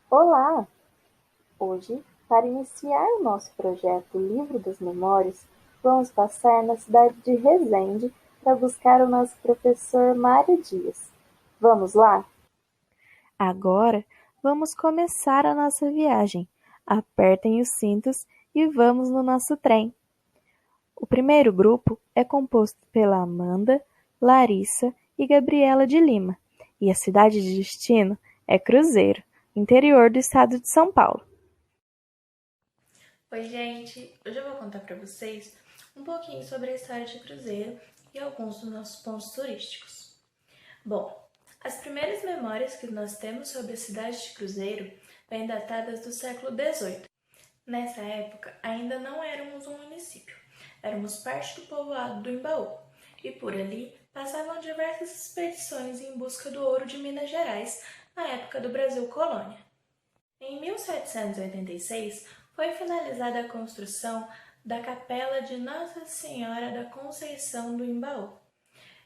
Olá! Hoje, para iniciar o nosso projeto Livro das Memórias, vamos passar na cidade de Resende para buscar o nosso professor Mário Dias. Vamos lá? Agora, vamos começar a nossa viagem. Apertem os cintos e vamos no nosso trem. O primeiro grupo é composto pela Amanda, Larissa e Gabriela de Lima, e a cidade de destino é Cruzeiro, interior do estado de São Paulo. Oi, gente! Hoje eu vou contar para vocês um pouquinho sobre a história de Cruzeiro e alguns dos nossos pontos turísticos. Bom, as primeiras memórias que nós temos sobre a cidade de Cruzeiro vêm datadas do século XVIII. Nessa época, ainda não éramos um município, éramos parte do povoado do Embaú, e por ali passavam diversas expedições em busca do ouro de Minas Gerais na época do Brasil colônia. Em 1786, foi finalizada a construção da Capela de Nossa Senhora da Conceição do Embaú.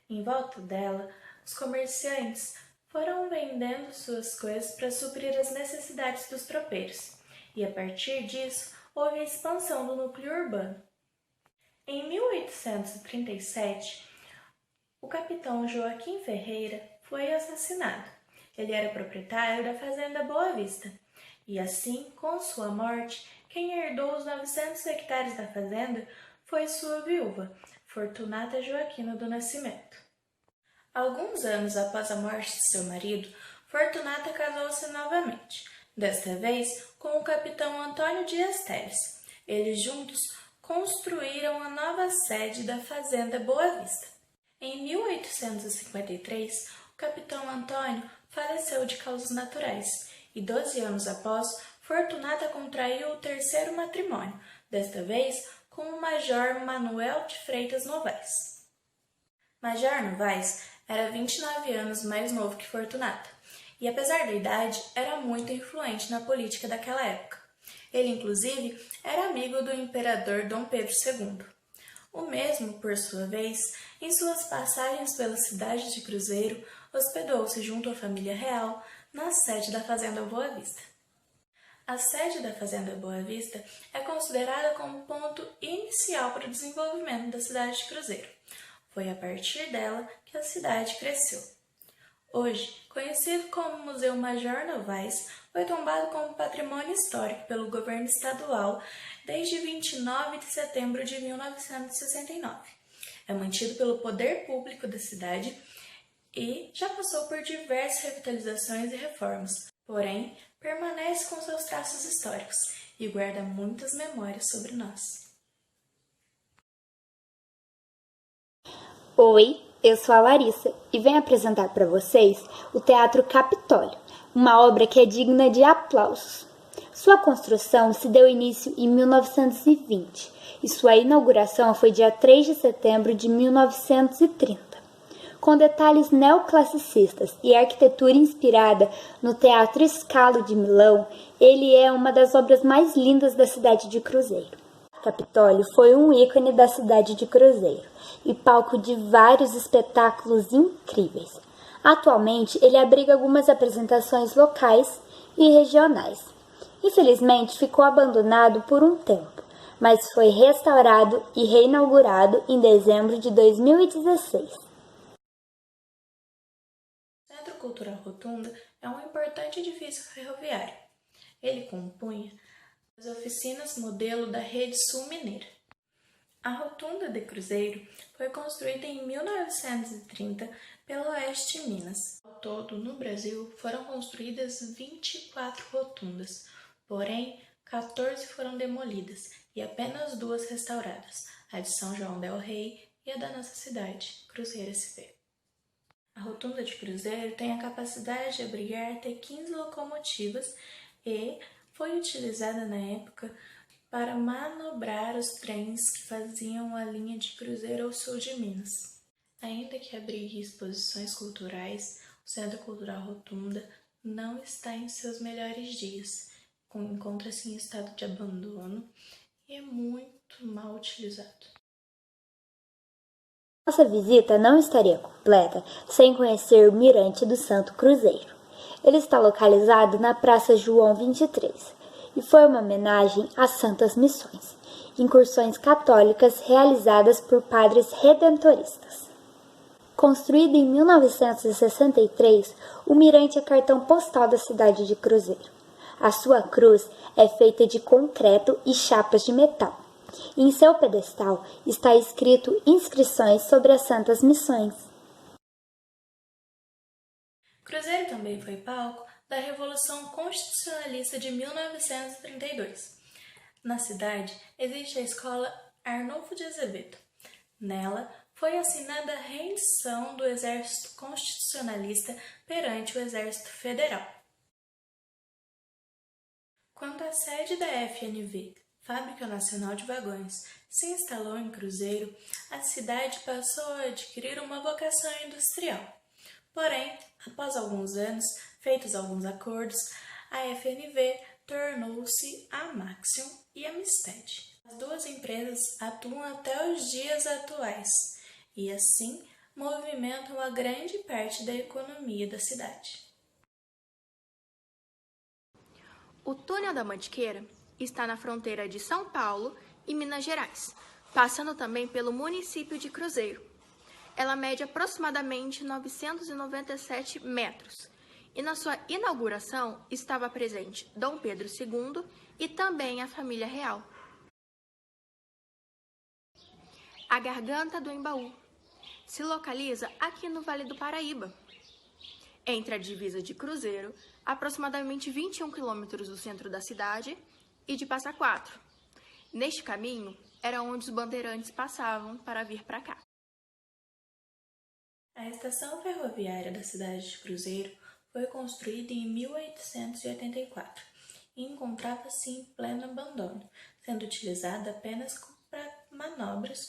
Em volta dela, os comerciantes foram vendendo suas coisas para suprir as necessidades dos tropeiros, e a partir disso houve a expansão do núcleo urbano. Em 1837, o capitão Joaquim Ferreira foi assassinado. Ele era proprietário da fazenda Boa Vista, e assim, com sua morte, quem herdou os 900 hectares da fazenda foi sua viúva, Fortunata Joaquina do Nascimento. Alguns anos após a morte de seu marido, Fortunata casou-se novamente, desta vez com o capitão Antônio Dias Teles. Eles juntos construíram a nova sede da fazenda Boa Vista. Em 1853, o capitão Antônio faleceu de causas naturais e 12 anos após, Fortunata contraiu o terceiro matrimônio, desta vez com o major Manuel de Freitas Novaes. Major Novaes era 29 anos mais novo que Fortunata e, apesar da idade, era muito influente na política daquela época. Ele, inclusive, era amigo do imperador Dom Pedro II. O mesmo, por sua vez, em suas passagens pela cidade de Cruzeiro, hospedou-se junto à família real na sede da Fazenda Boa Vista. A sede da Fazenda Boa Vista é considerada como ponto inicial para o desenvolvimento da cidade de Cruzeiro. Foi a partir dela que a cidade cresceu. Hoje, conhecido como Museu Major Novaes, foi tombado como patrimônio histórico pelo governo estadual desde 29 de setembro de 1969. É mantido pelo poder público da cidade e já passou por diversas revitalizações e reformas, porém permanece com seus traços históricos e guarda muitas memórias sobre nós. Oi, eu sou a Larissa e venho apresentar para vocês o Teatro Capitólio, uma obra que é digna de aplausos. Sua construção se deu início em 1920 e sua inauguração foi dia 3 de setembro de 1930. Com detalhes neoclassicistas e arquitetura inspirada no Teatro Scalo de Milão, ele é uma das obras mais lindas da cidade de Cruzeiro. Capitólio foi um ícone da cidade de Cruzeiro e palco de vários espetáculos incríveis. Atualmente, ele abriga algumas apresentações locais e regionais. Infelizmente, ficou abandonado por um tempo, mas foi restaurado e reinaugurado em dezembro de 2016. O Centro Cultural Rotunda é um importante edifício ferroviário. Ele compunha as oficinas modelo da Rede Sul Mineira. A Rotunda de Cruzeiro foi construída em 1930 pelo Oeste Minas. Ao todo, no Brasil, foram construídas 24 rotundas, porém, 14 foram demolidas e apenas 2 restauradas, a de São João del Rei e a da nossa cidade, Cruzeiro SP. A Rotunda de Cruzeiro tem a capacidade de abrigar até 15 locomotivas e foi utilizada na época para manobrar os trens que faziam a linha de Cruzeiro ao sul de Minas. Ainda que abrigue exposições culturais, o Centro Cultural Rotunda não está em seus melhores dias, encontra-se em estado de abandono e é muito mal utilizado. Nossa visita não estaria completa sem conhecer o Mirante do Santo Cruzeiro. Ele está localizado na Praça João 23 e foi uma homenagem às Santas Missões, incursões católicas realizadas por padres redentoristas. Construído em 1963, o mirante é cartão postal da cidade de Cruzeiro. A sua cruz é feita de concreto e chapas de metal. Em seu pedestal está escrito inscrições sobre as Santas Missões. Cruzeiro também foi palco da Revolução Constitucionalista de 1932. Na cidade existe a Escola Arnulfo de Azevedo. Nela foi assinada a rendição do Exército Constitucionalista perante o Exército Federal. Quando a sede da FNV, Fábrica Nacional de Vagões, se instalou em Cruzeiro, a cidade passou a adquirir uma vocação industrial. Porém, após alguns anos, feitos alguns acordos, a FNV tornou-se a Maxion e a Misted. As duas empresas atuam até os dias atuais e, assim, movimentam uma grande parte da economia da cidade. O Túnel da Mantiqueira está na fronteira de São Paulo e Minas Gerais, passando também pelo município de Cruzeiro. Ela mede aproximadamente 997 metros e na sua inauguração estava presente Dom Pedro II e também a família real. A Garganta do Embaú se localiza aqui no Vale do Paraíba, entre a divisa de Cruzeiro, aproximadamente 21 quilômetros do centro da cidade, e de Passa Quatro. Neste caminho era onde os bandeirantes passavam para vir para cá. A estação ferroviária da cidade de Cruzeiro foi construída em 1884 e encontrava-se em pleno abandono, sendo utilizada apenas para manobras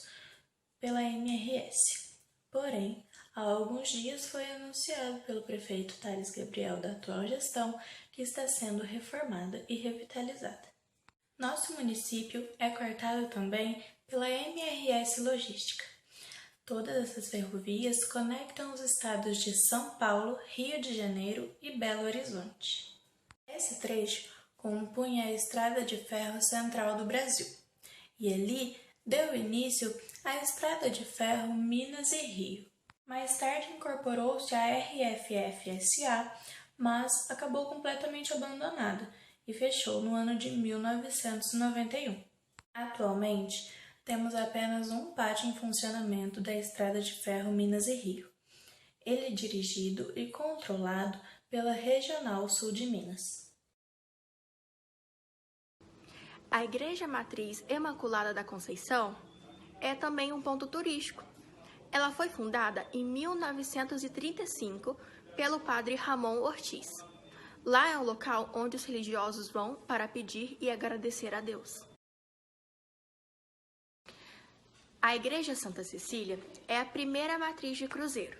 pela MRS. Porém, há alguns dias foi anunciado pelo prefeito Thales Gabriel da atual gestão que está sendo reformada e revitalizada. Nosso município é cortado também pela MRS Logística. Todas essas ferrovias conectam os estados de São Paulo, Rio de Janeiro e Belo Horizonte. Esse trecho compunha a Estrada de Ferro Central do Brasil e ali deu início à Estrada de Ferro Minas e Rio. Mais tarde incorporou-se a RFF-SA, mas acabou completamente abandonada e fechou no ano de 1991. Atualmente, temos apenas um pátio em funcionamento da Estrada de Ferro Minas e Rio. Ele é dirigido e controlado pela Regional Sul de Minas. A Igreja Matriz Imaculada da Conceição é também um ponto turístico. Ela foi fundada em 1935 pelo padre Ramon Ortiz. Lá é um local onde os religiosos vão para pedir e agradecer a Deus. A Igreja Santa Cecília é a primeira matriz de Cruzeiro.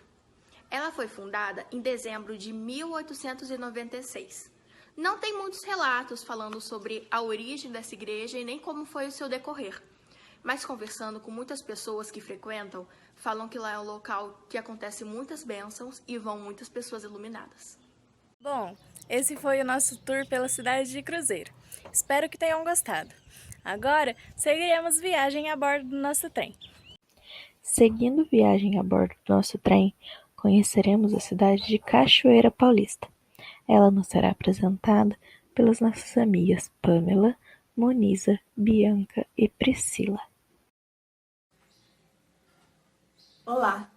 Ela foi fundada em dezembro de 1896. Não tem muitos relatos falando sobre a origem dessa igreja e nem como foi o seu decorrer. Mas conversando com muitas pessoas que frequentam, falam que lá é um local que acontece muitas bênçãos e vão muitas pessoas iluminadas. Bom, esse foi o nosso tour pela cidade de Cruzeiro. Espero que tenham gostado. Agora, seguiremos viagem a bordo do nosso trem. Seguindo viagem a bordo do nosso trem, conheceremos a cidade de Cachoeira Paulista. Ela nos será apresentada pelas nossas amigas Pamela, Moniza, Bianca e Priscila. Olá!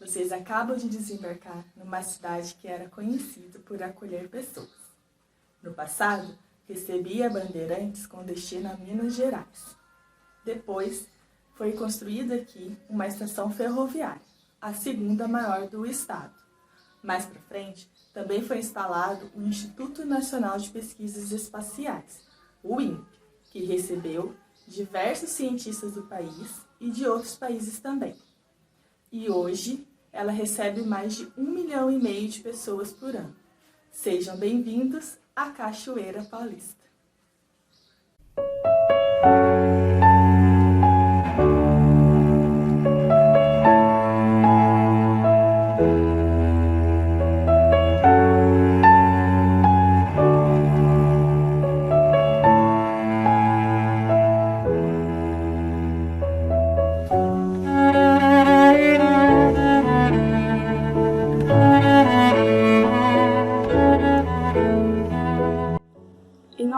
Vocês acabam de desembarcar numa cidade que era conhecida por acolher pessoas. No passado, recebia bandeirantes com destino a Minas Gerais. Depois, foi construída aqui uma estação ferroviária, a segunda maior do estado. Mais para frente, também foi instalado o Instituto Nacional de Pesquisas Espaciais, o INPE, que recebeu diversos cientistas do país e de outros países também. E hoje, ela recebe mais de 1,5 milhão de pessoas por ano. Sejam bem-vindos à Cachoeira Paulista.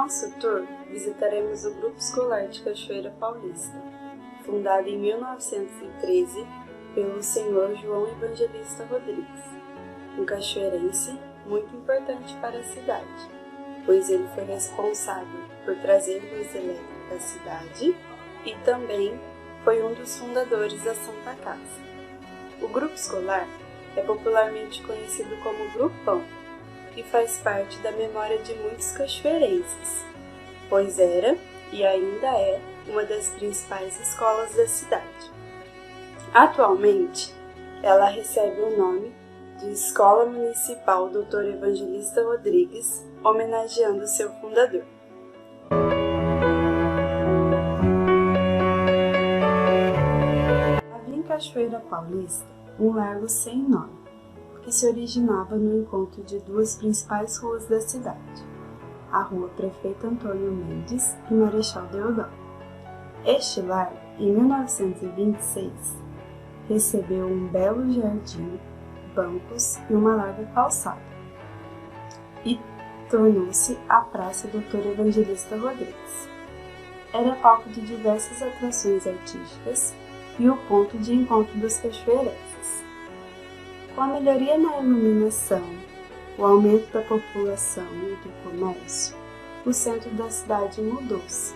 nosso tour, visitaremos o Grupo Escolar de Cachoeira Paulista, fundado em 1913 pelo Sr. João Evangelista Rodrigues, um cachoeirense muito importante para a cidade, pois ele foi responsável por trazer luz elétrica à cidade e também foi um dos fundadores da Santa Casa. O grupo escolar é popularmente conhecido como Grupão e faz parte da memória de muitos cachoeirenses, pois era e ainda é uma das principais escolas da cidade. Atualmente, ela recebe o nome de Escola Municipal Dr. Evangelista Rodrigues, homenageando seu fundador. Havia em Cachoeira Paulista um largo sem nome, que se originava no encontro de duas principais ruas da cidade, a Rua Prefeito Antônio Mendes e Marechal Deodoro. Este largo, em 1926, recebeu um belo jardim, bancos e uma larga calçada, e tornou-se a Praça Dr. Evangelista Rodrigues. Era palco de diversas atrações artísticas e o ponto de encontro dos cachoeirenses. Com a melhoria na iluminação, o aumento da população e do comércio, o centro da cidade mudou-se.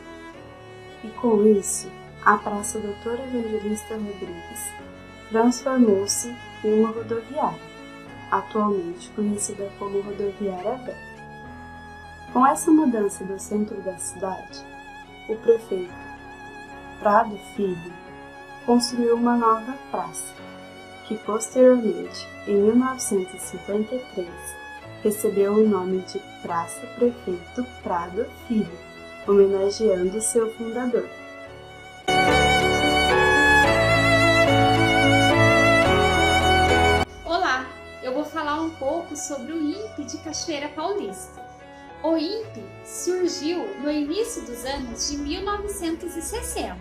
E com isso, a Praça Dr. Evangelista Rodrigues transformou-se em uma rodoviária, atualmente conhecida como Rodoviária Velha. Com essa mudança do centro da cidade, o prefeito Prado Filho construiu uma nova praça, que posteriormente, em 1953, recebeu o nome de Praça Prefeito Prado Filho, homenageando seu fundador. Olá, eu vou falar um pouco sobre o INPE de Cachoeira Paulista. O INPE surgiu no início dos anos de 1960.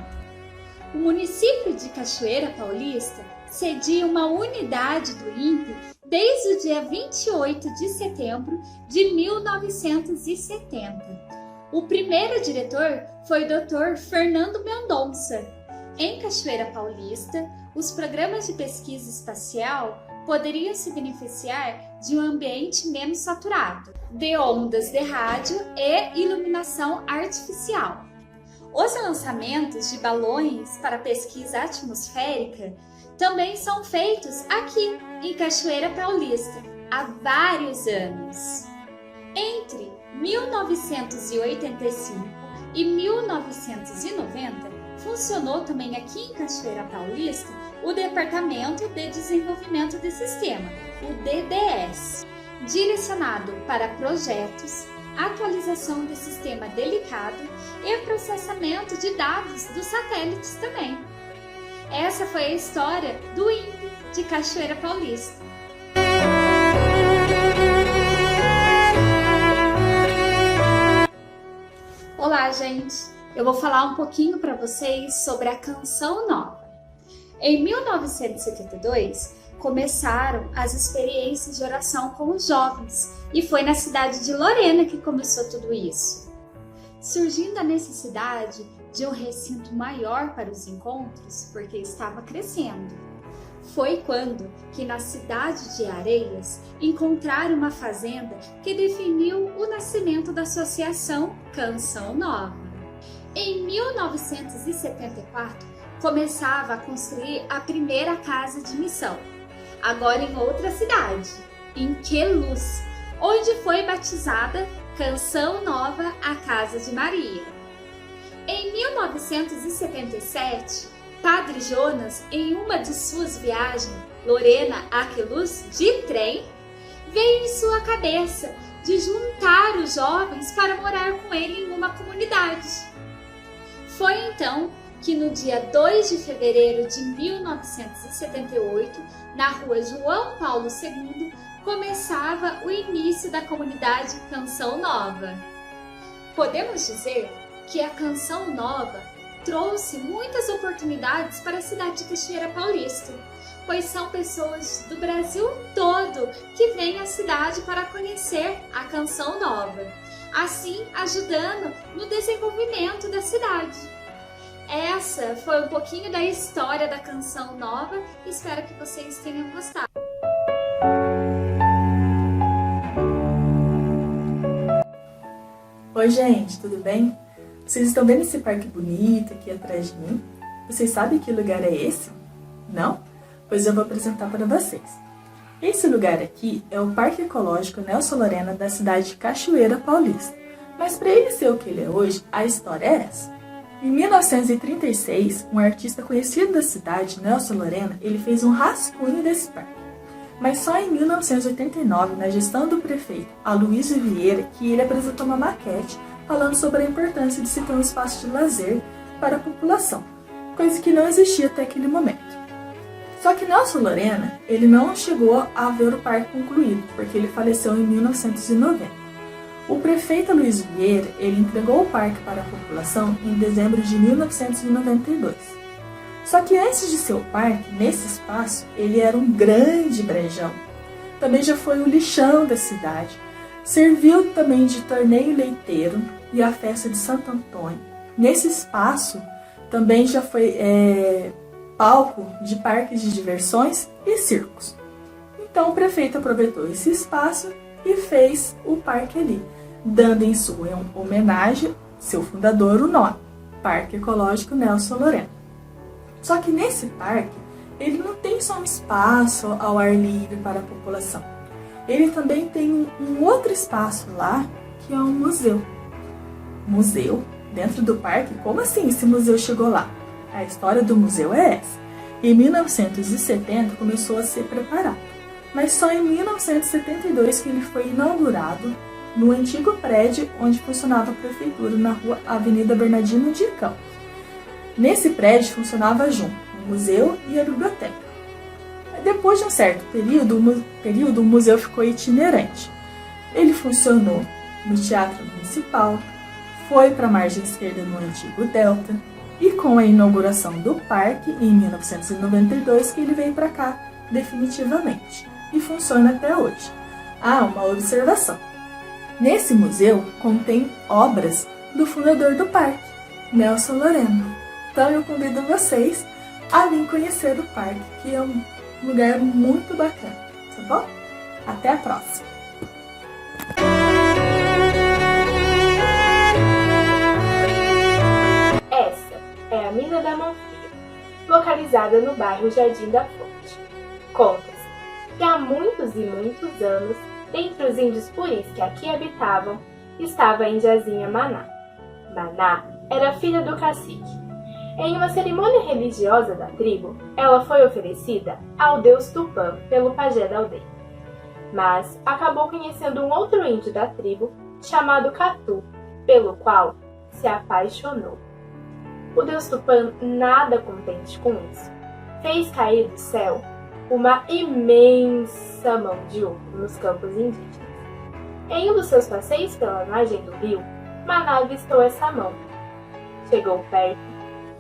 O município de Cachoeira Paulista cedia uma unidade do INPE desde o dia 28 de setembro de 1970. O primeiro diretor foi o Dr. Fernando Mendonça. Em Cachoeira Paulista, os programas de pesquisa espacial poderiam se beneficiar de um ambiente menos saturado, de ondas de rádio e iluminação artificial. Os lançamentos de balões para pesquisa atmosférica também são feitos aqui em Cachoeira Paulista há vários anos. Entre 1985 e 1990, funcionou também aqui em Cachoeira Paulista o Departamento de Desenvolvimento de Sistema, o DDS, direcionado para projetos, atualização de sistema delicado e processamento de dados dos satélites também. Essa foi a história do INPE de Cachoeira Paulista. Olá, gente! Eu vou falar um pouquinho para vocês sobre a Canção Nova. Em 1972, começaram as experiências de oração com os jovens e foi na cidade de Lorena que começou tudo isso. Surgindo a necessidade de um recinto maior para os encontros, porque estava crescendo. Foi quando que na cidade de Areias encontraram uma fazenda que definiu o nascimento da associação Canção Nova. Em 1974, começava a construir a primeira casa de missão, agora em outra cidade, em Queluz, onde foi batizada Canção Nova, a Casa de Maria. Em 1977, Padre Jonas, em uma de suas viagens, Lorena a Queluz, de trem, veio em sua cabeça de juntar os jovens para morar com ele em uma comunidade. Foi então que no dia 2 de fevereiro de 1978, na rua João Paulo II, começava o início da comunidade Canção Nova. Podemos dizer que a Canção Nova trouxe muitas oportunidades para a cidade de Cachoeira Paulista, pois são pessoas do Brasil todo que vêm à cidade para conhecer a Canção Nova. assim ajudando no desenvolvimento da cidade. Essa foi um pouquinho da história da Canção Nova, espero que vocês tenham gostado. Oi gente, tudo bem? Vocês estão vendo esse parque bonito aqui atrás de mim? Vocês sabem que lugar é esse? Não? Pois eu vou apresentar para vocês. Esse lugar aqui é o Parque Ecológico Nelson Lorena da cidade de Cachoeira Paulista. Mas para ele ser o que ele é hoje, a história é essa. Em 1936, um artista conhecido da cidade, Nelson Lorena, ele fez um rascunho desse parque. Mas só em 1989, na gestão do prefeito Aloysio Vieira, que ele apresentou uma maquete falando sobre a importância de se ter um espaço de lazer para a população, coisa que não existia até aquele momento. Só que Nelson Lorena, ele não chegou a ver o parque concluído, porque ele faleceu em 1990. O prefeito Aloysio Vieira, ele entregou o parque para a população em dezembro de 1992. Só que antes de ser o parque, nesse espaço, ele era um grande brejão. Também já foi o lixão da cidade. Serviu também de torneio leiteiro e a festa de Santo Antônio. Nesse espaço, também já foi palco de parques de diversões e circos. Então o prefeito aproveitou esse espaço e fez o parque ali, dando em sua homenagem seu fundador o nome, Parque Ecológico Nelson Lorena. Só que nesse parque, ele não tem só um espaço ao ar livre para a população. Ele também tem um outro espaço lá, que é um museu. Museu? Dentro do parque? Como assim esse museu chegou lá? A história do museu é essa. Em 1970 começou a ser preparado, mas só em 1972 que ele foi inaugurado no antigo prédio onde funcionava a prefeitura, na rua Avenida Bernardino de Campos. Nesse prédio funcionava junto o museu e a biblioteca. Depois de um certo período, o museu ficou itinerante. Ele funcionou no Teatro Municipal, foi para a margem esquerda no antigo Delta, e com a inauguração do parque, em 1992, que ele veio para cá definitivamente. E funciona até hoje. Ah, uma observação. Nesse museu contém obras do fundador do parque, Nelson Lorena. Então eu convido vocês a vir conhecer o parque, que é um lugar muito bacana, tá bom? Até a próxima! É a Mina da Mão Fria, localizada no bairro Jardim da Fonte. Conta-se que há muitos e muitos anos, dentre os índios puris que aqui habitavam, estava a indiazinha Maná. Maná era filha do cacique. Em uma cerimônia religiosa da tribo, ela foi oferecida ao deus Tupã pelo pajé da aldeia. Mas acabou conhecendo um outro índio da tribo, chamado Catu, pelo qual se apaixonou. O deus Tupã, nada contente com isso, fez cair do céu uma imensa mão de ouro nos campos indígenas. Em um dos seus passeios pela margem do rio, Maná avistou essa mão. Chegou perto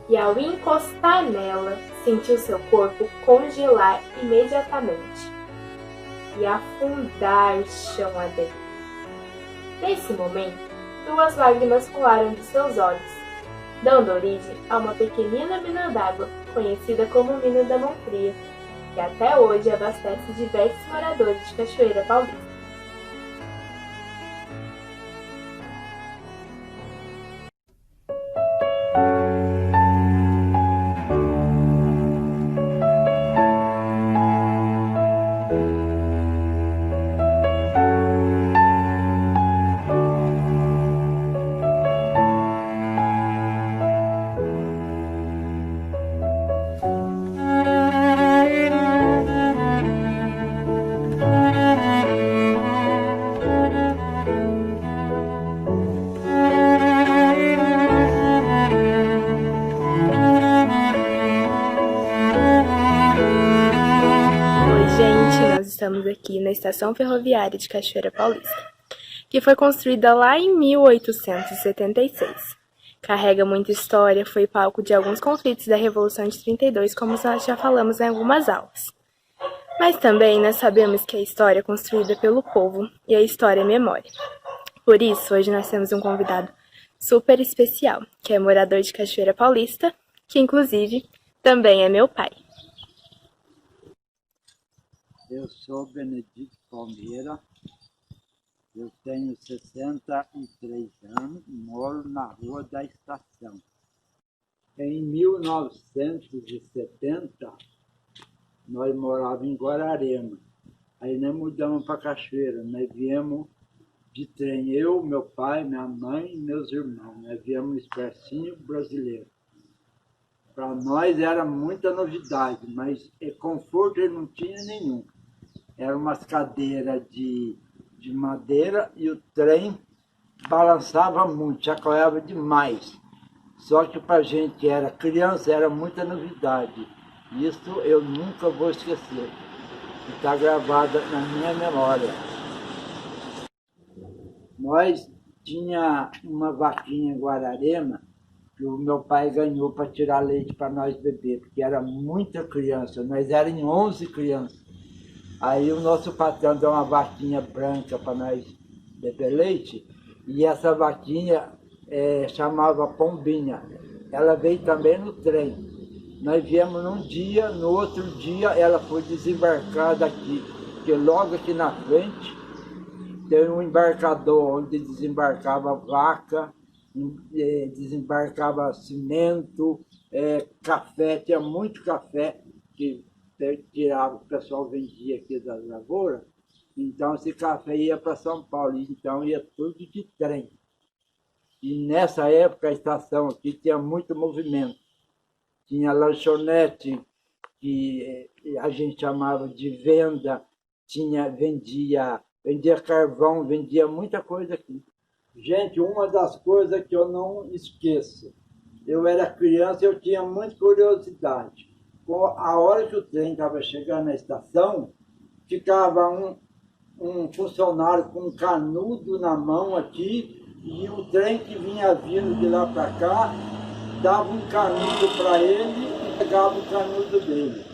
e, ao encostar nela, sentiu seu corpo congelar imediatamente e afundar chão adentro. Nesse momento, 2 lágrimas rolaram de seus olhos, dando origem a uma pequenina mina d'água, conhecida como Mina da Mão Fria, que até hoje abastece diversos moradores de Cachoeira Paulista. Estamos aqui na Estação Ferroviária de Cachoeira Paulista, que foi construída lá em 1876. Carrega muita história, foi palco de alguns conflitos da Revolução de 32, como nós já falamos em algumas aulas. Mas também nós sabemos que a história é construída pelo povo e a história é memória. Por isso, hoje nós temos um convidado super especial, que é morador de Cachoeira Paulista, que inclusive também é meu pai. Eu sou Benedito Palmeira, eu tenho 63 anos e moro na Rua da Estação. Em 1970, nós morávamos em Guararema. Aí nós mudamos para Cachoeira, nós viemos de trem, eu, meu pai, minha mãe e meus irmãos. Nós viemos no Expressinho Brasileiro. Para nós era muita novidade, mas conforto ele não tinha nenhum. Eram umas cadeiras de madeira e o trem balançava muito, chacoalhava demais. Só que para a gente que era criança era muita novidade. Isso eu nunca vou esquecer. Está gravada na minha memória. Nós tinha uma vaquinha em Guararema que o meu pai ganhou para tirar leite para nós beber, porque era muita criança, nós éramos 11 crianças. Aí o nosso patrão deu uma vaquinha branca para nós beber leite, e essa vaquinha chamava Pombinha. Ela veio também no trem. Nós viemos num dia, no outro dia ela foi desembarcada aqui, porque logo aqui na frente tem um embarcador onde desembarcava vaca, desembarcava cimento, café, tinha muito café que tirava, o pessoal vendia aqui das lavouras, então esse café ia para São Paulo, então ia tudo de trem. E nessa época a estação aqui tinha muito movimento. Tinha lanchonete, que a gente chamava de venda, vendia carvão, vendia muita coisa aqui. Gente, uma das coisas que eu não esqueço, eu era criança e eu tinha muita curiosidade. A hora que o trem estava chegando na estação, ficava um funcionário com um canudo na mão aqui, e o trem que vinha vindo de lá para cá, dava um canudo para ele e pegava o canudo dele.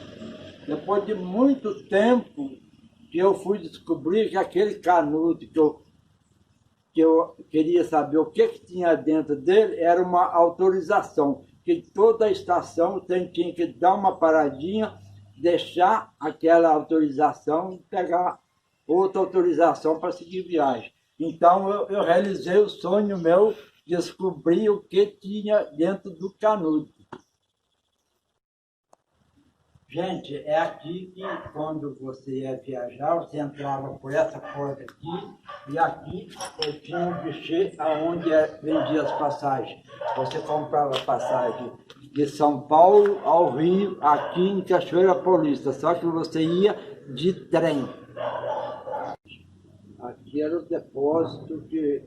Depois de muito tempo, que eu fui descobrir que aquele canudo que eu queria saber o que tinha dentro dele, era uma autorização, que toda a estação tinha que dar uma paradinha, deixar aquela autorização e pegar outra autorização para seguir viagem. Então eu realizei o sonho meu, descobri o que tinha dentro do canudo. Gente, é aqui que quando você ia viajar, você entrava por essa porta aqui, e aqui eu tinha um guichê onde vendia as passagens. Você comprava passagem de São Paulo ao Rio, aqui em Cachoeira Paulista, só que você ia de trem. Aqui era o depósito que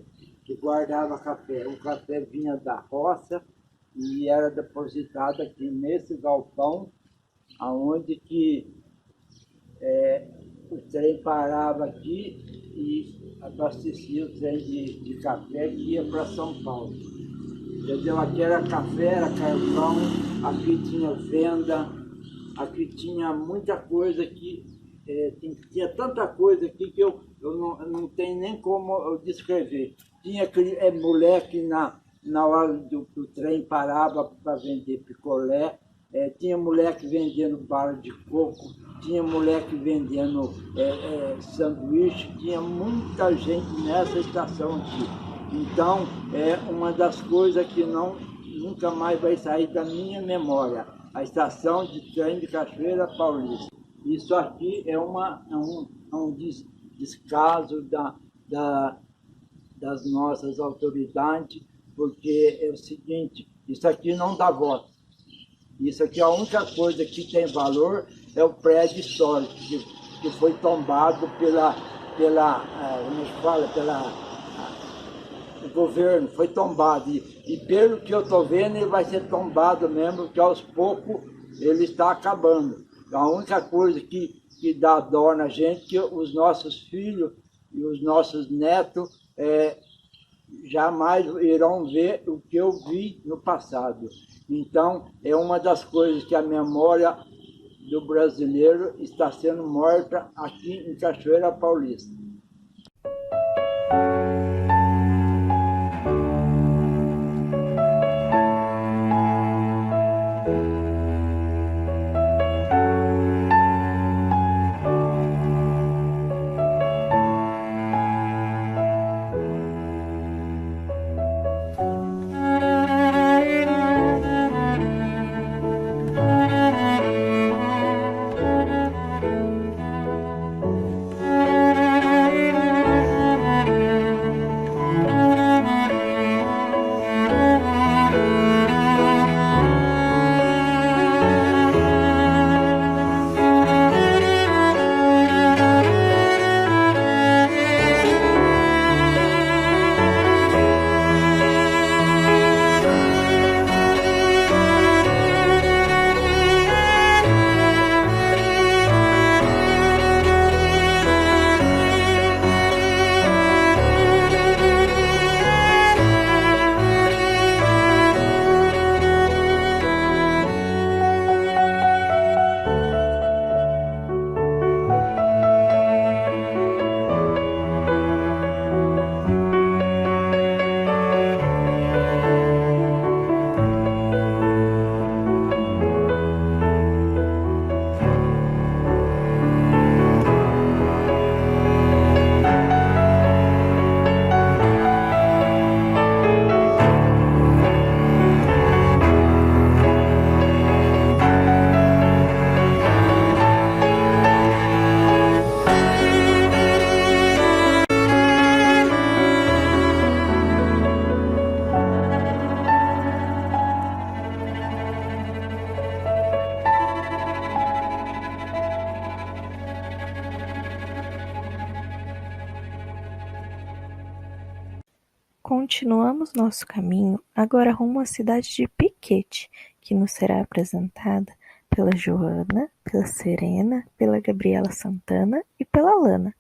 guardava café. O café vinha da roça e era depositado aqui nesse galpão, aonde que o trem parava aqui e abastecia o trem de café que ia para São Paulo. Entendeu? Aqui era café, era carvão, aqui tinha venda, aqui tinha muita coisa aqui, tinha tanta coisa aqui que eu não tenho nem como eu descrever. Tinha moleque na hora do trem parava para vender picolé, tinha moleque vendendo bala de coco, tinha moleque vendendo sanduíche, tinha muita gente nessa estação aqui. Então, é uma das coisas que nunca mais vai sair da minha memória, a estação de trem de Cachoeira Paulista. Isso aqui é um descaso das nossas autoridades, porque é o seguinte, isso aqui não dá voto. Isso aqui, a única coisa que tem valor é o prédio histórico, que foi tombado o governo, foi tombado. E pelo que eu estou vendo, ele vai ser tombado mesmo, porque aos poucos ele está acabando. A única coisa que dá dó na gente é que os nossos filhos e os nossos netos jamais irão ver o que eu vi no passado. Então, é uma das coisas que a memória do brasileiro está sendo morta aqui em Cachoeira Paulista. Continuamos nosso caminho agora rumo à cidade de Piquete, que nos será apresentada pela Joana, pela Serena, pela Gabriela Santana e pela Lana.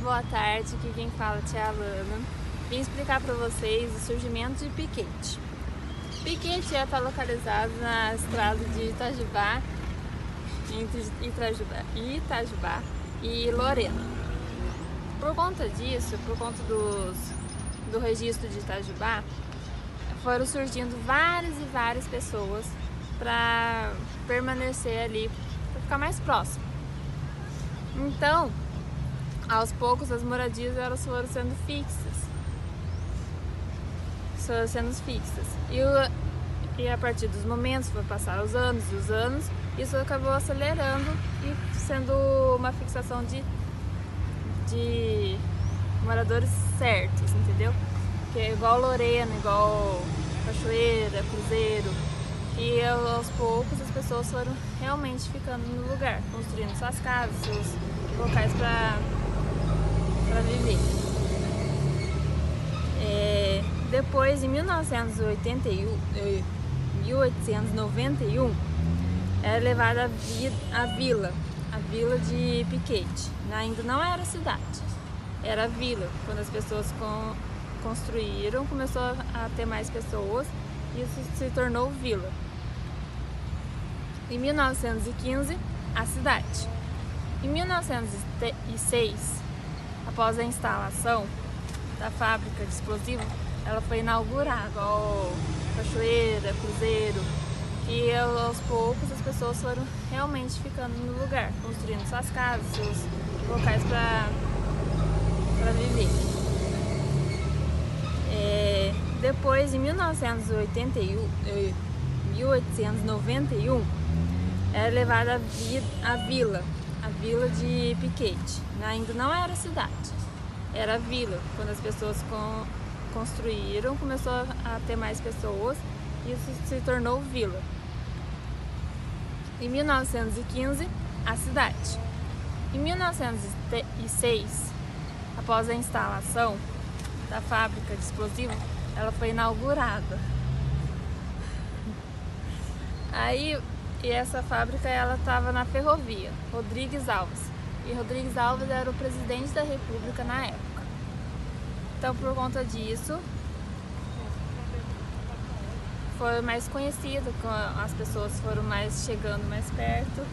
Boa tarde, aqui quem fala é a Lana. Vim explicar para vocês o surgimento de Piquete. Piquete está localizado na estrada de Itajubá, entre Itajubá e Lorena. Por conta disso, por conta do registro de Itajubá, foram surgindo várias pessoas para permanecer ali, para ficar mais próximo. Então, aos poucos as moradias elas foram sendo fixas. E a partir dos momentos, foi passar os anos, isso acabou acelerando e sendo uma fixação de moradores certos, entendeu? Que é igual Lorena, igual Cachoeira, Cruzeiro. E aos poucos as pessoas foram realmente ficando no lugar, construindo suas casas, seus locais para viver. Depois, em 1891, era levada a vila de Piquete. Ainda não era cidade, era vila. Quando as pessoas construíram, começou a ter mais pessoas e isso se tornou vila. Em 1915, a cidade. Em 1906, após a instalação da fábrica de explosivos, ela foi inaugurada, igual Cachoeira, Cruzeiro, e aos poucos as pessoas foram realmente ficando no lugar, construindo suas casas, seus locais para viver. Depois, em 1891, era levada a vila de Piquete. Ainda não era cidade, era vila. Quando as pessoas construíram, começou a ter mais pessoas e isso se tornou vila. Em 1915, a cidade. Em 1906, após a instalação da fábrica de explosivos, ela foi inaugurada. E essa fábrica ela estava na ferrovia Rodrigues Alves. E Rodrigues Alves era o presidente da República na época. Então, por conta disso, foi mais conhecido, as pessoas foram chegando mais perto.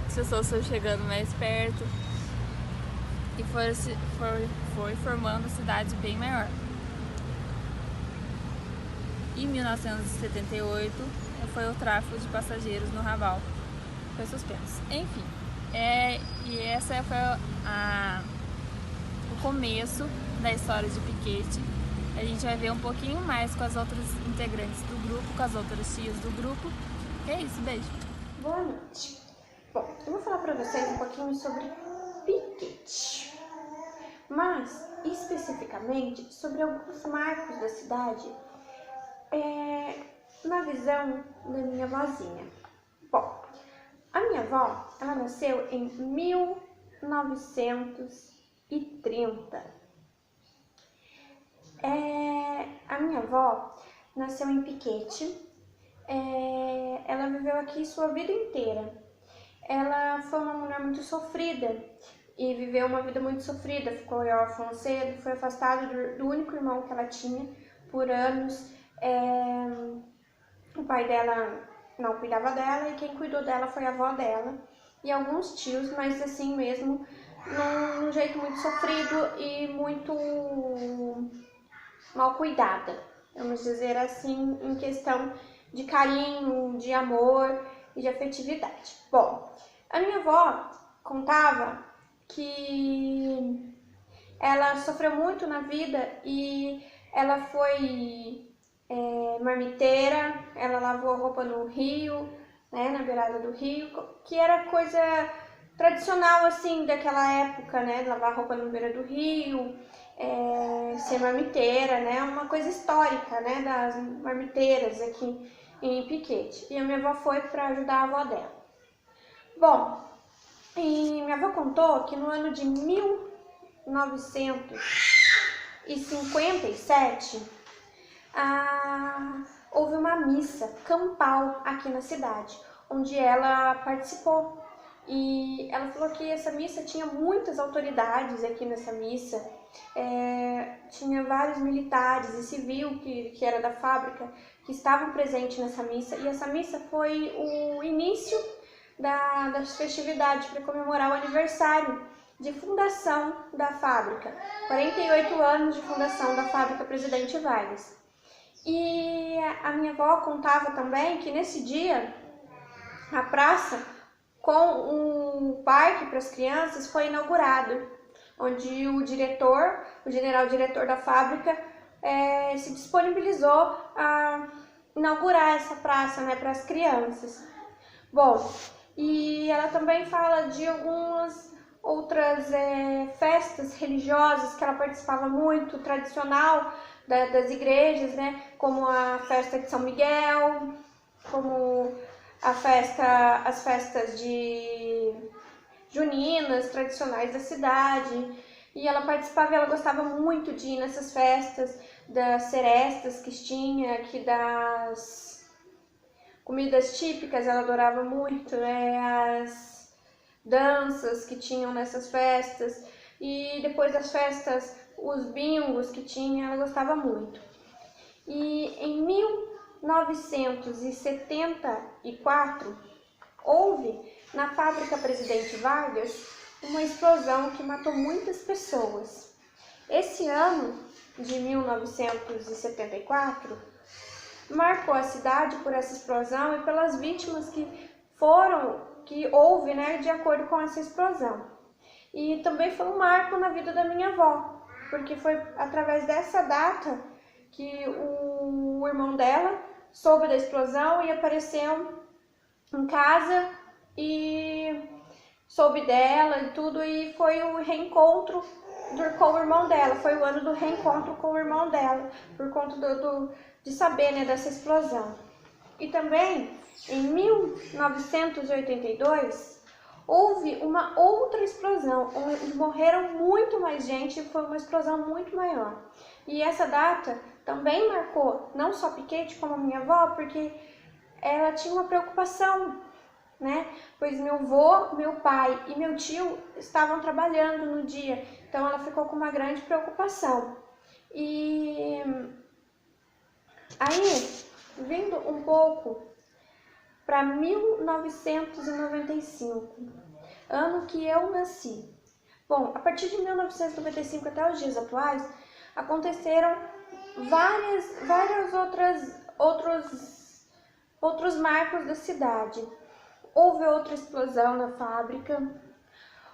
As pessoas foram chegando mais perto e foi formando a cidade bem maior. Em 1978, foi o tráfego de passageiros no Raval. Foi suspenso. Enfim, e essa foi o começo da história de Piquete. A gente vai ver um pouquinho mais com as outras integrantes do grupo, com as outras tias do grupo. E é isso, beijo! Boa noite! Bom, eu vou falar para vocês um pouquinho sobre Piquete, mas especificamente sobre alguns marcos da cidade na visão da minha avózinha. Bom, a minha avó, ela nasceu em 1930. A minha avó nasceu em Piquete. Ela viveu aqui sua vida inteira. Ela foi uma mulher muito sofrida e viveu uma vida muito sofrida. Ficou órfã cedo, foi afastada do único irmão que ela tinha por anos. O pai dela não cuidava dela e quem cuidou dela foi a avó dela e alguns tios, mas assim mesmo, num jeito muito sofrido e muito mal cuidada, vamos dizer assim, em questão de carinho, de amor e de afetividade. Bom, a minha avó contava que ela sofreu muito na vida e ela foi marmiteira, ela lavou a roupa no rio, né, na beirada do rio, que era coisa tradicional assim daquela época, né, lavar roupa na beira do rio, ser marmiteira, né, uma coisa histórica, né, das marmiteiras aqui em Piquete. E a minha avó foi para ajudar a avó dela. Bom, e minha avó contou que no ano de 1957 houve uma missa campal aqui na cidade, onde ela participou. E ela falou que essa missa tinha muitas autoridades aqui nessa missa, tinha vários militares e civil que era da fábrica que estavam presentes nessa missa. E essa missa foi o início das festividades para comemorar o aniversário de fundação da fábrica, 48 anos de fundação da fábrica Presidente Vargas. E a minha avó contava também que nesse dia a praça com um parque para as crianças foi inaugurado, onde o general diretor da fábrica se disponibilizou a inaugurar essa praça, né, para as crianças. Bom, e ela também fala de algumas outras festas religiosas que ela participava muito, tradicional das igrejas, né, como a festa de São Miguel, como as festas de juninas tradicionais da cidade. E ela participava, ela gostava muito de ir nessas festas, das serestas que tinha aqui, das comidas típicas, ela adorava muito, né, as danças que tinham nessas festas, e depois das festas, os bingos que tinha, ela gostava muito. E em 1974, houve na fábrica Presidente Vargas uma explosão que matou muitas pessoas. Esse ano de 1974 marcou a cidade por essa explosão e pelas vítimas que houve, né, de acordo com essa explosão. E também foi um marco na vida da minha avó, porque foi através dessa data que o irmão dela soube da explosão e apareceu em casa e soube dela e tudo, e foi o reencontro com o irmão dela, foi o ano do reencontro com o irmão dela, por conta de saber, né, dessa explosão. E também, em 1982, houve uma outra explosão, onde morreram muito mais gente, foi uma explosão muito maior. E essa data também marcou não só Piquete, como a minha avó, porque ela tinha uma preocupação, né? Pois meu avô, meu pai e meu tio estavam trabalhando no dia, então ela ficou com uma grande preocupação. E aí, vindo um pouco para 1995, ano que eu nasci. Bom, a partir de 1995 até os dias atuais, aconteceram vários outros marcos da cidade. Houve outra explosão na fábrica,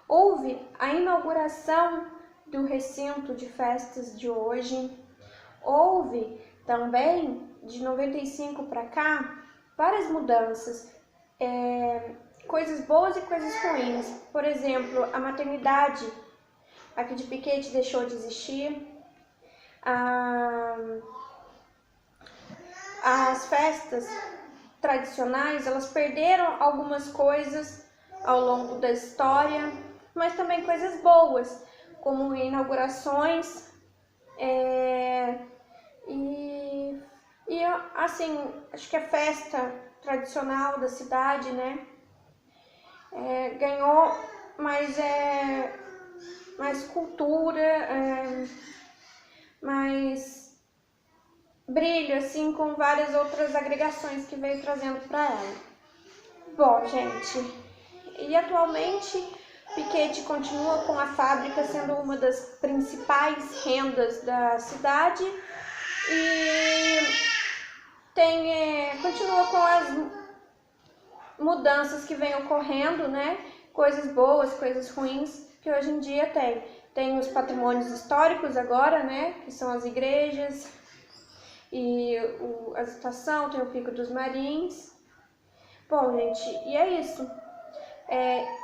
houve a inauguração do recinto de festas de hoje. Houve também, de 95 para cá, várias mudanças, coisas boas e coisas ruins. Por exemplo, a maternidade aqui de Piquete deixou de existir. As festas tradicionais, elas perderam algumas coisas ao longo da história, mas também coisas boas, como inaugurações, assim, acho que a festa tradicional da cidade, né, ganhou mais cultura, mais brilho, assim, com várias outras agregações que veio trazendo para ela. Bom, gente, e atualmente Piquete continua com a fábrica sendo uma das principais rendas da cidade e continua com as mudanças que vêm ocorrendo, né? Coisas boas, coisas ruins que hoje em dia tem. Tem os patrimônios históricos agora, né? Que são as igrejas e a estação, tem o Pico dos Marins. Bom, gente, e é isso.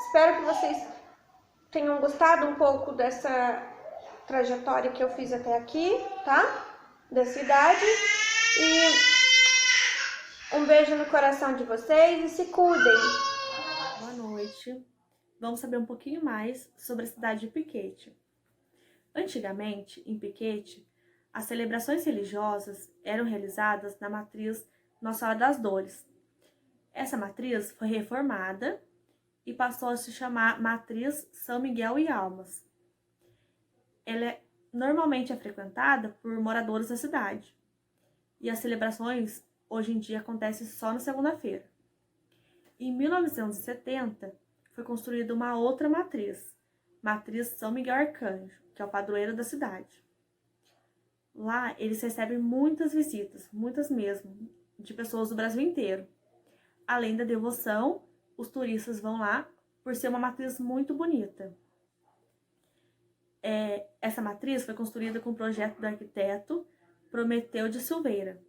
Espero que vocês tenham gostado um pouco dessa trajetória que eu fiz até aqui, tá? Da cidade. E um beijo no coração de vocês e se cuidem. Boa noite. Vamos saber um pouquinho mais sobre a cidade de Piquete. Antigamente, em Piquete, as celebrações religiosas eram realizadas na matriz Nossa Senhora das Dores. Essa matriz foi reformada e passou a se chamar Matriz São Miguel e Almas. Ela normalmente é frequentada por moradores da cidade. E as celebrações hoje em dia acontecem só na segunda-feira. Em 1970, foi construída uma outra matriz, Matriz São Miguel Arcanjo, que é o padroeiro da cidade. Lá, eles recebem muitas visitas, muitas mesmo, de pessoas do Brasil inteiro. Além da devoção, os turistas vão lá por ser uma matriz muito bonita. Essa matriz foi construída com o projeto do arquiteto Prometeu de Silveira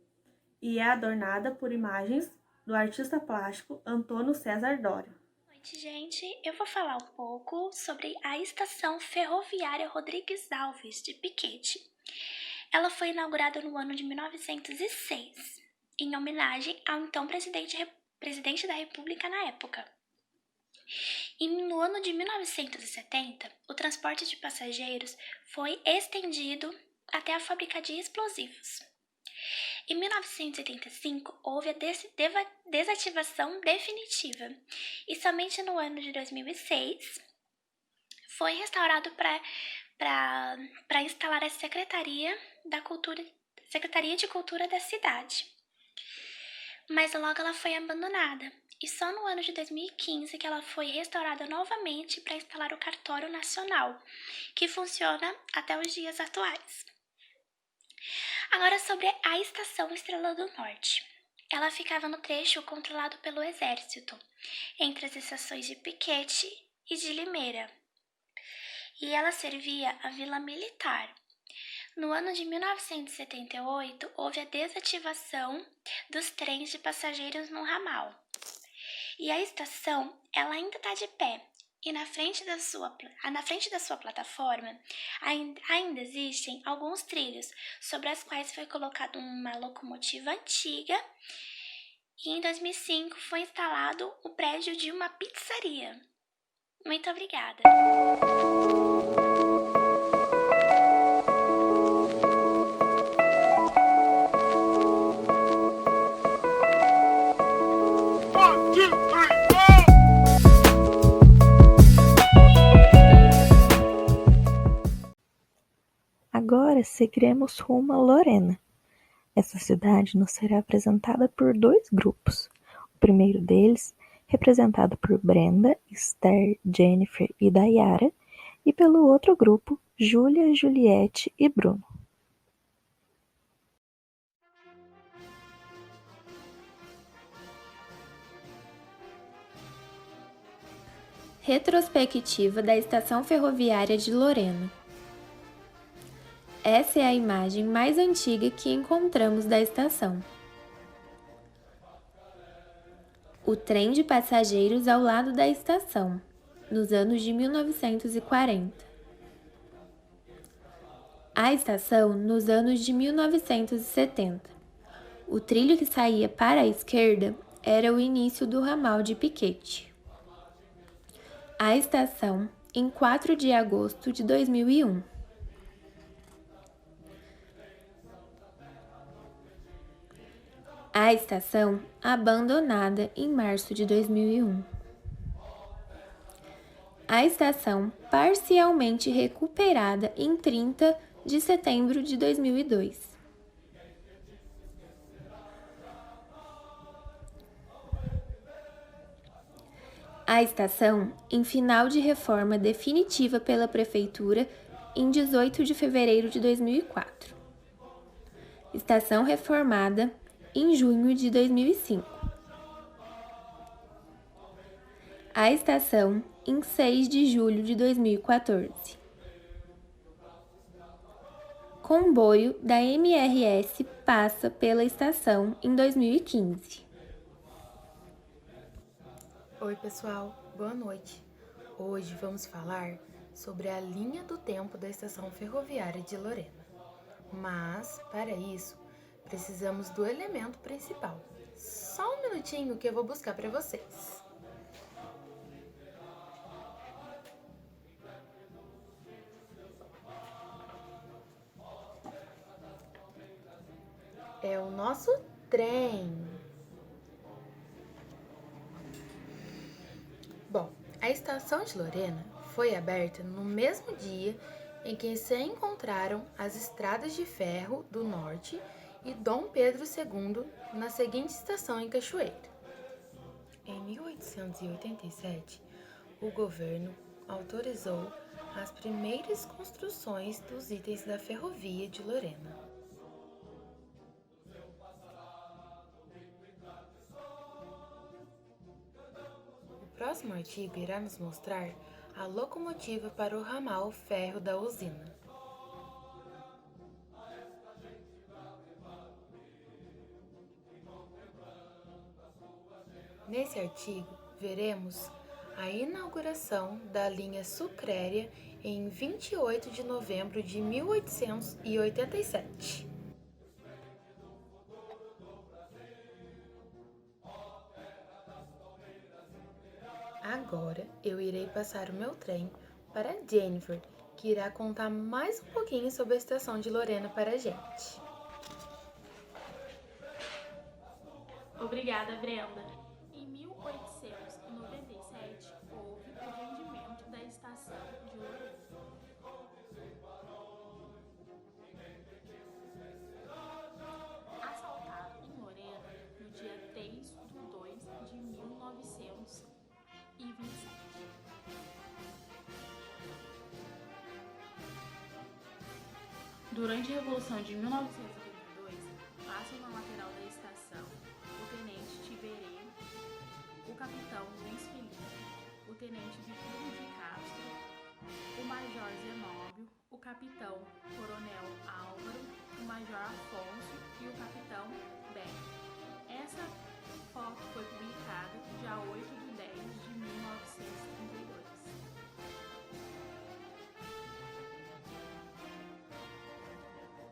e é adornada por imagens do artista plástico Antônio César Doria. Boa noite, gente. Eu vou falar um pouco sobre a Estação Ferroviária Rodrigues Alves de Piquete. Ela foi inaugurada no ano de 1906, em homenagem ao então presidente da República na época. E no ano de 1970, o transporte de passageiros foi estendido até a fábrica de explosivos. Em 1985, houve a desativação definitiva e somente no ano de 2006 foi restaurado para instalar a Secretaria de Cultura da cidade. Mas logo ela foi abandonada e só no ano de 2015 que ela foi restaurada novamente para instalar o Cartório Nacional, que funciona até os dias atuais. Agora sobre a Estação Estrela do Norte. Ela ficava no trecho controlado pelo Exército, entre as estações de Piquete e de Limeira. E ela servia a Vila Militar. No ano de 1978, houve a desativação dos trens de passageiros no ramal. E a estação, ela ainda está de pé. E na frente da sua plataforma ainda existem alguns trilhos sobre as quais foi colocada uma locomotiva antiga e em 2005 foi instalado o prédio de uma pizzaria. Muito obrigada! Agora seguiremos rumo a Lorena. Essa cidade nos será apresentada por dois grupos. O primeiro deles, representado por Brenda, Esther, Jennifer e Dayara, e pelo outro grupo, Júlia, Juliette e Bruno. Retrospectiva da Estação Ferroviária de Lorena. Essa é a imagem mais antiga que encontramos da estação. O trem de passageiros ao lado da estação, nos anos de 1940. A estação nos anos de 1970. O trilho que saía para a esquerda era o início do ramal de Piquete. A estação, em 4 de agosto de 2001. A estação, abandonada em março de 2001. A estação, parcialmente recuperada em 30 de setembro de 2002. A estação, em final de reforma definitiva pela Prefeitura em 18 de fevereiro de 2004. Estação reformada em junho de 2005. A estação, em 6 de julho de 2014. Comboio da MRS passa pela estação em 2015. Oi pessoal, boa noite. Hoje vamos falar sobre a linha do tempo da estação ferroviária de Lorena. Mas, para isso, precisamos do elemento principal. Só um minutinho que eu vou buscar para vocês. É o nosso trem. Bom, a estação de Lorena foi aberta no mesmo dia em que se encontraram as estradas de ferro do norte e Dom Pedro II na seguinte estação em Cachoeira. Em 1887, o governo autorizou as primeiras construções dos itens da ferrovia de Lorena. O próximo artigo irá nos mostrar a locomotiva para o ramal ferro da usina. Nesse artigo, veremos a inauguração da linha Sucréria em 28 de novembro de 1887. Agora eu irei passar o meu trem para Jennifer, que irá contar mais um pouquinho sobre a estação de Lorena para a gente. Obrigada, Brenda. Em 1897, houve o rendimento da estação de Lorena. Assaltado em Lorena no dia 3 de 2 de 1927. Durante a Revolução de 1932, passam na lateral da estação o tenente Tiberê, o capitão Luiz Felipe, o tenente Vitor de Castro, o major Zenóbio, o capitão coronel Álvaro, o major Afonso e o capitão Beck. Essa foto foi publicada dia 8 de 10 de 1932.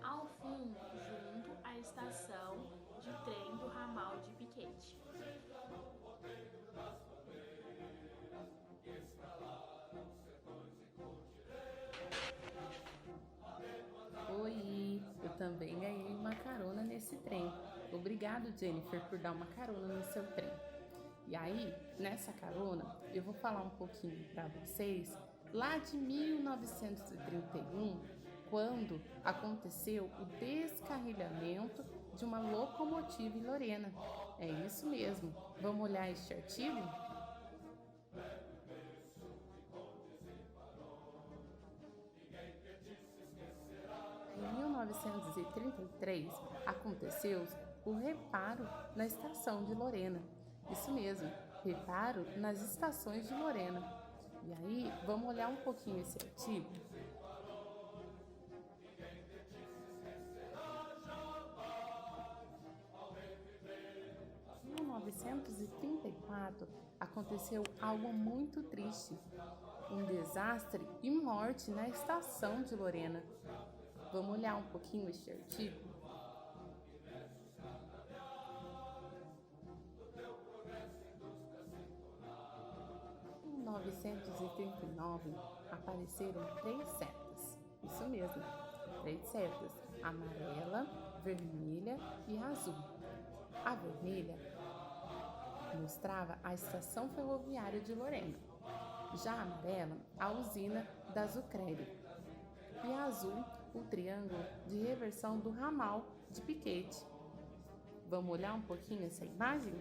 Ao fundo, junto à estação de trem do ramal de Piquete. Oi, eu também ganhei uma carona nesse trem. Obrigado, Jennifer, por dar uma carona no seu trem. E aí, nessa carona, eu vou falar um pouquinho para vocês lá de 1931, quando aconteceu o descarrilhamento de uma locomotiva em Lorena. É isso mesmo. Vamos olhar este artigo? Em 1933, aconteceu o reparo na estação de Lorena. Isso mesmo, reparo nas estações de Lorena. E aí, vamos olhar um pouquinho esse artigo? 1934, aconteceu algo muito triste, um desastre e morte na estação de Lorena. Vamos olhar um pouquinho este artigo? Em 1939, apareceram 3 setas. Isso mesmo, 3 setas, amarela, vermelha e azul. A vermelha mostrava a estação ferroviária de Lorena, já a amarela, a usina da Zucréria, e a azul, o triângulo de reversão do ramal de Piquete. Vamos olhar um pouquinho essa imagem?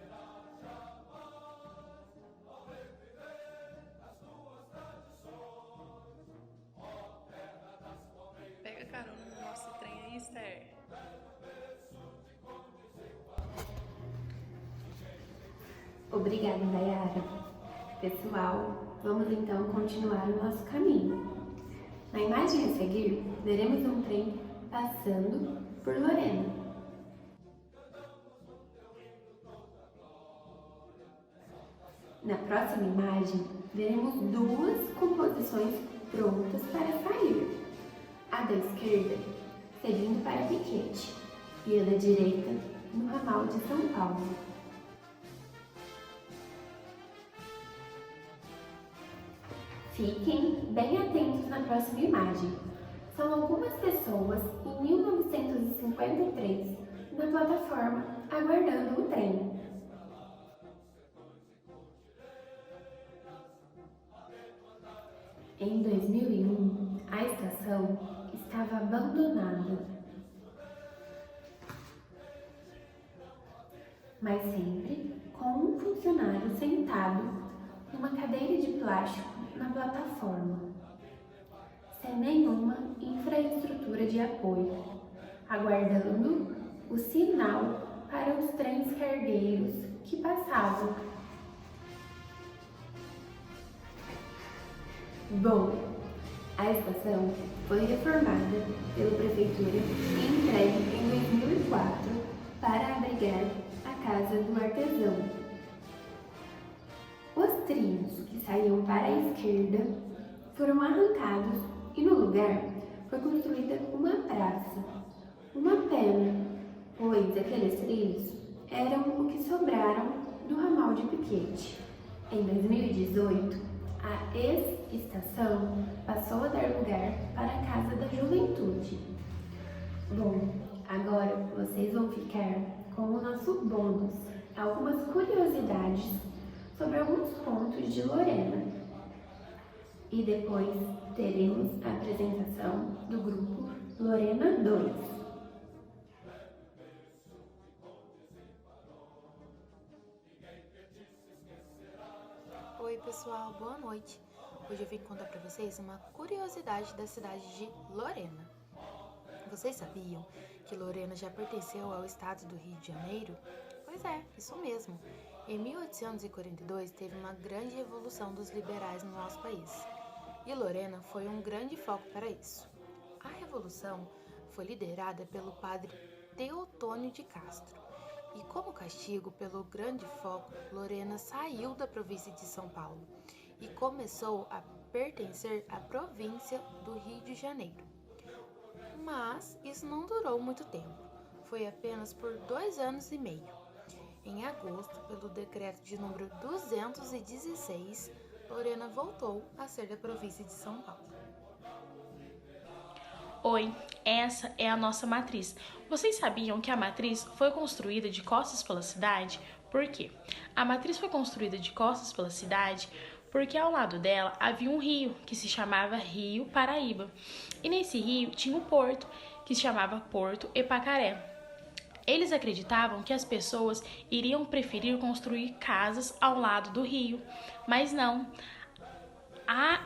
Pega carona no nosso trem aí, Esther. Obrigada, Dayara. Pessoal, vamos então continuar o nosso caminho. Na imagem a seguir, veremos um trem passando por Lorena. Na próxima imagem, veremos 2 composições prontas para sair. A da esquerda, seguindo para Piquete, e a da direita, no ramal de São Paulo. Fiquem bem atentos na próxima imagem. São algumas pessoas em 1953 na plataforma aguardando o trem. Em 2001, a estação estava abandonada, mas sempre com um funcionário sentado numa cadeira de plástico na plataforma, sem nenhuma infraestrutura de apoio, aguardando o sinal para os trens cargueiros que passavam. Bom, a estação foi reformada pela prefeitura e entregue em 2004 para abrigar a Casa do Artesão. Os trilhos que saíam para a esquerda foram arrancados e no lugar foi construída uma praça. Uma pena, pois aqueles trilhos eram o que sobraram do ramal de Piquete. Em 2018, a ex-estação passou a dar lugar para a Casa da Juventude. Bom, agora vocês vão ficar com o nosso bônus, algumas curiosidades sobre alguns pontos de Lorena. E depois teremos a apresentação do grupo Lorena 2. Oi pessoal, boa noite. Hoje eu vim contar pra vocês uma curiosidade da cidade de Lorena. Vocês sabiam que Lorena já pertenceu ao estado do Rio de Janeiro? Pois é, isso mesmo. Em 1842 teve uma grande revolução dos liberais no nosso país. E Lorena foi um grande foco para isso. A revolução foi liderada pelo padre Teotônio de Castro. E como castigo pelo grande foco, Lorena saiu da província de São Paulo e começou a pertencer à província do Rio de Janeiro. Mas isso não durou muito tempo, foi apenas por 2 anos e meio. Em agosto, pelo decreto de número 216, Lorena voltou a ser da província de São Paulo. Oi, essa é a nossa matriz. Vocês sabiam que a matriz foi construída de costas pela cidade? Por quê? A matriz foi construída de costas pela cidade porque ao lado dela havia um rio que se chamava Rio Paraíba. E nesse rio tinha um porto que se chamava Porto Epacaré. Eles acreditavam que as pessoas iriam preferir construir casas ao lado do rio, mas não.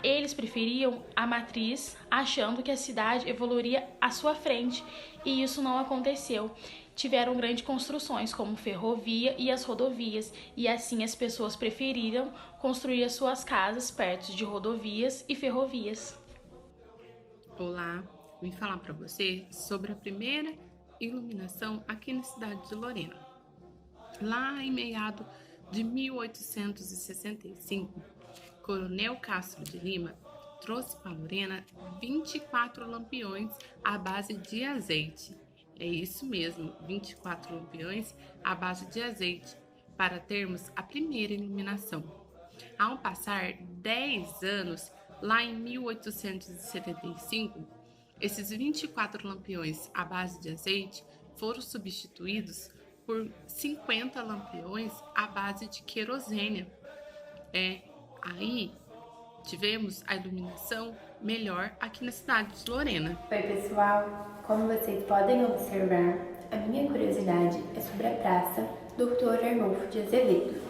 Eles preferiam a matriz, achando que a cidade evoluiria à sua frente, e isso não aconteceu. Tiveram grandes construções, como ferrovia e as rodovias, e assim as pessoas preferiram construir as suas casas perto de rodovias e ferrovias. Olá, vim falar para você sobre a primeira iluminação aqui na cidade de Lorena. Lá em meado de 1865, Coronel Castro de Lima trouxe para Lorena 24 lampiões à base de azeite. É isso mesmo, 24 lampiões à base de azeite, para termos a primeira iluminação. Ao passar 10 anos, lá em 1875, esses 24 lampiões à base de azeite foram substituídos por 50 lampiões à base de querosene. Aí tivemos a iluminação melhor aqui na cidade de Lorena. Oi pessoal, como vocês podem observar, a minha curiosidade é sobre a Praça Dr. Arnulfo de Azevedo.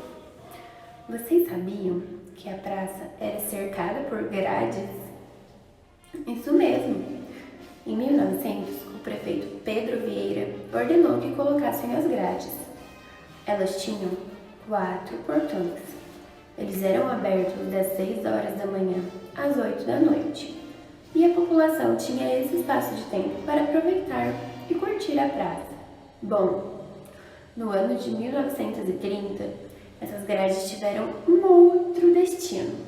Vocês sabiam que a praça era cercada por grades? Isso mesmo! Em 1900, o prefeito Pedro Vieira ordenou que colocassem as grades. Elas tinham 4 portões. Eles eram abertos das 6 horas da manhã às 8 da noite. E a população tinha esse espaço de tempo para aproveitar e curtir a praça. Bom, no ano de 1930, essas grades tiveram um outro destino.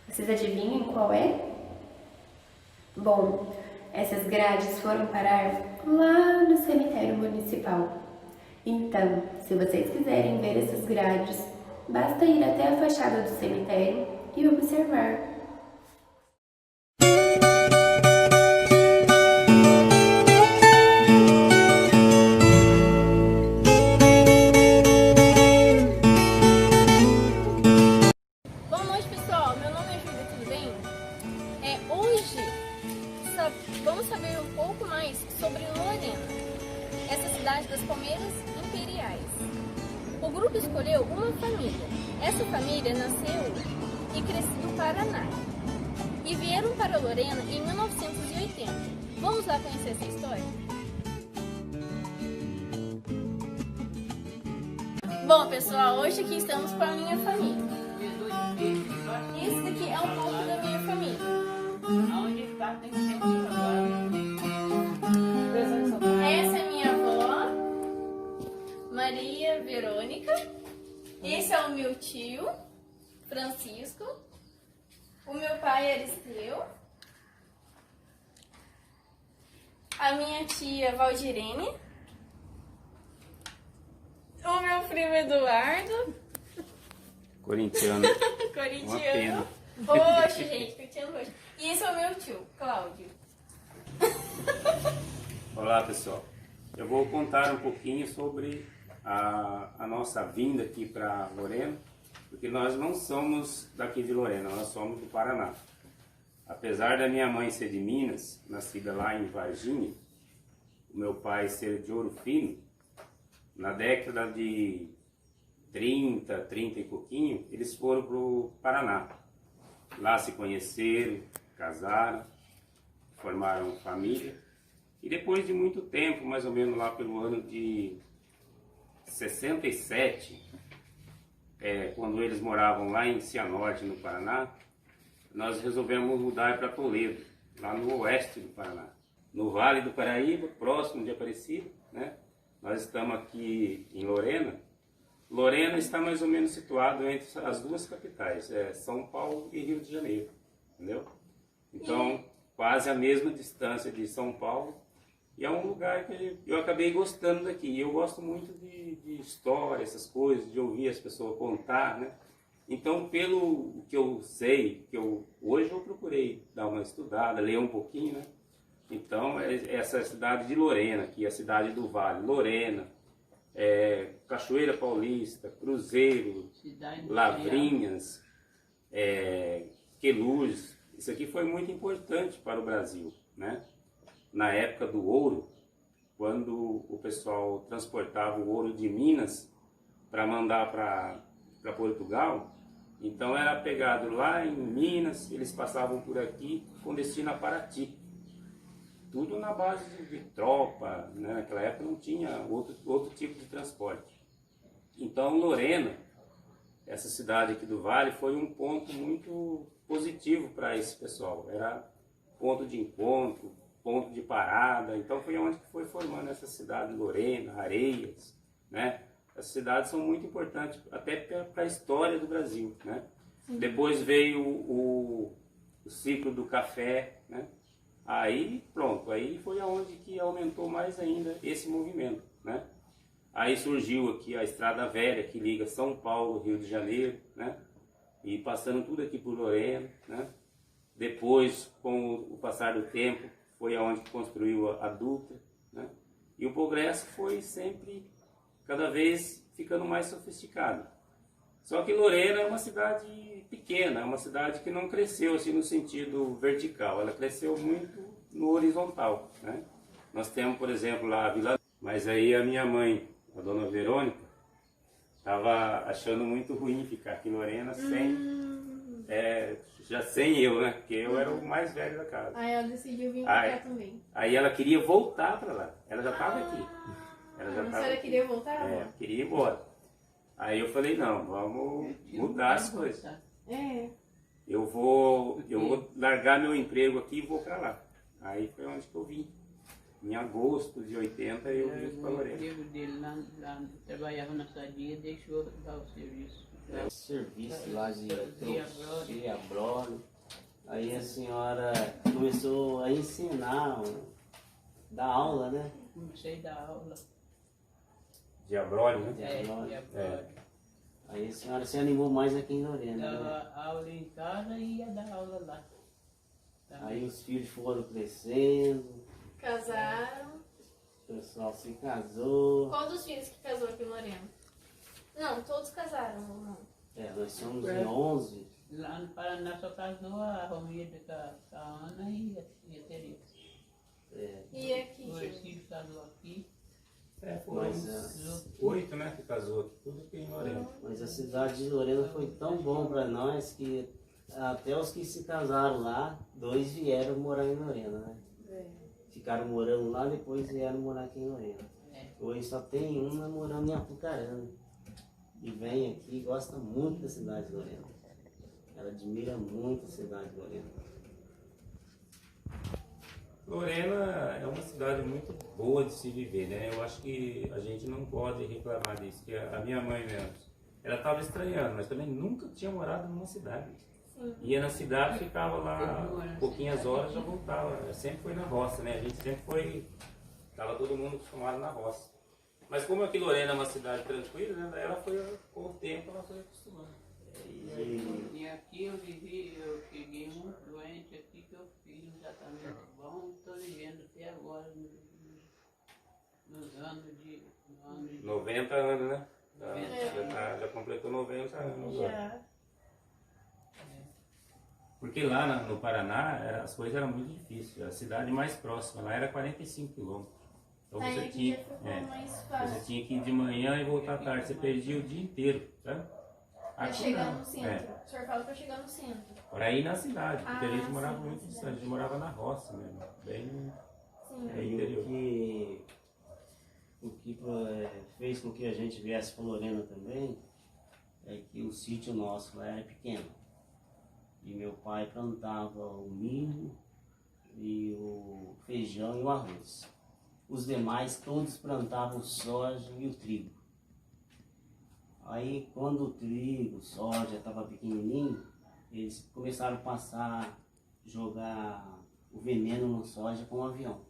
Vocês adivinham qual é? Bom, essas grades foram parar lá no cemitério municipal. Então, se vocês quiserem ver essas grades, basta ir até a fachada do cemitério e observar. Boa noite, pessoal. Meu nome é Júlia, tudo bem? Hoje vamos saber um pouco mais sobre Lorena, essa cidade das Palmeiras Imperiais. O grupo escolheu uma família. Essa família nasceu e cresceu no Paraná e vieram para Lorena em 1980. Vamos lá conhecer essa história? Bom, pessoal, hoje aqui estamos com a minha família. Isso daqui é um pouco da minha família. Essa é minha avó, Maria Verônica. Esse é o meu tio, Francisco. O meu pai, Aristeu. A minha tia, Valdirene. O meu primo, Eduardo. Corintiano. Corintiano. Roxo, gente, corintiano roxo. E esse é o meu tio, Cláudio. Olá, pessoal. Eu vou contar um pouquinho sobre a nossa vinda aqui para Lorena, porque nós não somos daqui de Lorena, nós somos do Paraná. Apesar da minha mãe ser de Minas, nascida lá em Varginha, o meu pai ser de Ouro Fino, na década de 30 e pouquinho, eles foram para o Paraná. Lá se conheceram, casaram, formaram família. E depois de muito tempo, mais ou menos lá pelo ano de 67, quando eles moravam lá em Cianorte, no Paraná, nós resolvemos mudar para Toledo, lá no oeste do Paraná. No Vale do Paraíba, próximo de Aparecida, né? Nós estamos aqui em Lorena. Lorena está mais ou menos situado entre as duas capitais, São Paulo e Rio de Janeiro, entendeu? Então, quase a mesma distância de São Paulo. E é um lugar que eu acabei gostando daqui. Eu gosto muito de história, essas coisas, de ouvir as pessoas contar, né? Então, pelo que eu sei, hoje eu procurei dar uma estudada, ler um pouquinho, né? Então, essa cidade de Lorena, que é a cidade do Vale, Lorena, Cachoeira Paulista, Cruzeiro, Lavrinhas, Queluz, isso aqui foi muito importante para o Brasil, né? Na época do ouro, quando o pessoal transportava o ouro de Minas para mandar para Portugal, então era pegado lá em Minas, eles passavam por aqui com destino a Paraty. Tudo na base de tropa, né? Naquela época não tinha outro tipo de transporte. Então Lorena, essa cidade aqui do Vale, foi um ponto muito positivo para esse pessoal. Era ponto de encontro, ponto de parada. Então foi onde que foi formando essa cidade, Lorena, Areias, né? As cidades são muito importantes, até para a história do Brasil, né? Depois veio o ciclo do café, né? Aí pronto, aí foi aonde que aumentou mais ainda esse movimento, né? Aí surgiu aqui a Estrada Velha, que liga São Paulo, Rio de Janeiro, né? E passando tudo aqui por Lorena, né? Depois, com o passar do tempo, foi aonde que construiu a Dutra, né? E o progresso foi sempre, cada vez, ficando mais sofisticado. Só que Lorena é uma cidade pequena, é uma cidade que não cresceu assim no sentido vertical, ela cresceu muito no horizontal, né? Nós temos, por exemplo, lá a Vila... Mas aí a minha mãe, a dona Verônica, estava achando muito ruim ficar aqui em Lorena já sem eu, né? Porque eu era o mais velho da casa. Aí ela decidiu vir pra cá também. Aí ela queria voltar para lá, ela já estava aqui. Ela já A tava senhora aqui. queria voltar? Queria ir embora. Aí eu falei, não, vamos mudar as coisas. Eu vou largar meu emprego aqui e vou para lá. Aí foi onde que eu vim. Em agosto de 80 eu vim para Lorena. O emprego dele lá trabalhava na Sadia, deixou dar o serviço. Serviço lá de Abrolho. Aí a senhora começou a ensinar, dar aula, né? Comecei a dar aula. De Abrolho, né? De Abrolho. De Abrolho. Aí a senhora se animou mais aqui em Lorena, Dava né? aula em casa e ia dar aula lá. Aí os filhos foram crescendo. Casaram. O pessoal se casou. Qual dos filhos que casou aqui em Lorena? Não, todos casaram ou não? Nós somos em 11. Lá no Paraná só casou a Romilda com a Ana e a Tereza. E aqui? O Recife casou aqui. Foram 8, né, que casou aqui, tudo aqui em Lorena. Mas a cidade de Lorena foi tão bom para nós que até os que se casaram lá, 2 vieram morar em Lorena, né? Ficaram morando lá, depois vieram morar aqui em Lorena. Hoje só tem uma morando em Apucarana. E vem aqui e gosta muito da cidade de Lorena. Ela admira muito a cidade de Lorena. Lorena é uma cidade muito boa de se viver, né? Eu acho que a gente não pode reclamar disso. Que a minha mãe mesmo, ela estava estranhando, mas também nunca tinha morado numa cidade. Ia na cidade, ficava lá pouquinhas horas, já voltava. Sempre foi na roça, né? A gente sempre foi... Estava todo mundo acostumado na roça. Mas como aqui Lorena é uma cidade tranquila, né? Ela foi, com o tempo, ela foi acostumando. E aqui eu cheguei muito doente aqui, que eu fiz um tratamento bom, estou vivendo até agora, nos anos de... 90 anos, né? Já completou 90 anos. Já. Porque lá no Paraná as coisas eram muito difíceis. A cidade mais próxima lá era 45 quilômetros. Então você tinha que ir de manhã e voltar à tarde. Você perdia o dia inteiro, sabe? Pra chegar no centro. O senhor fala pra chegar no centro. Para ir na cidade, porque a gente morava muito distante. A gente morava na roça mesmo, bem interior. O que fez com que a gente viesse para Lorena também é que o sítio nosso lá era pequeno. E meu pai plantava o milho e o feijão e o arroz. Os demais todos plantavam soja e o trigo. Aí quando o trigo, soja estava pequenininho, eles começaram a jogar o veneno no soja com um avião.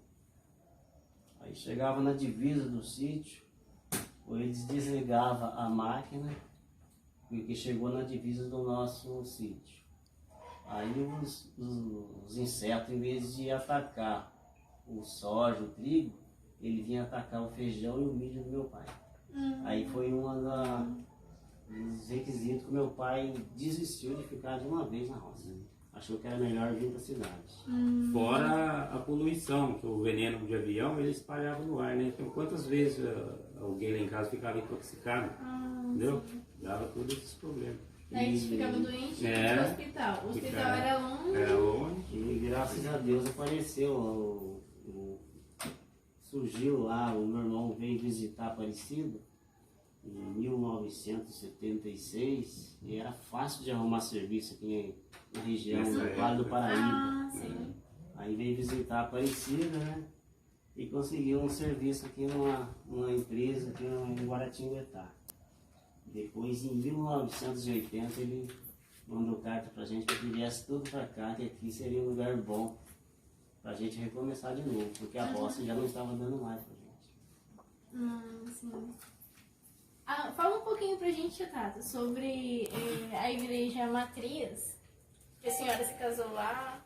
Aí chegava na divisa do sítio, ou eles desligavam a máquina, porque chegou na divisa do nosso sítio. Aí os insetos, em vez de atacar o soja, o trigo, ele vinha atacar o feijão e o milho do meu pai. Aí foi dos requisitos que meu pai desistiu de ficar de uma vez na roça. Achou que era melhor vir para a cidade. Fora a poluição, que o veneno de avião ele espalhava no ar, né? Então quantas vezes alguém lá em casa ficava intoxicado, entendeu? Dava todos esses problemas. Aí a gente ficava doente e ia pro hospital. O hospital era longe. Era longe. E graças a Deus apareceu, surgiu lá, o meu irmão veio visitar Aparecida em 1976 e era fácil de arrumar serviço aqui na região do Vale do Paraíba. Aí veio visitar Aparecida, né? e conseguiu um serviço aqui numa empresa aqui em Guaratinguetá. Depois, em 1980, ele mandou carta pra gente que viesse tudo pra cá, que aqui seria um lugar bom pra gente recomeçar de novo, porque a roça já não estava dando mais pra gente. Sim. Fala um pouquinho pra gente, Tata, sobre a igreja matriz, que a senhora se casou lá.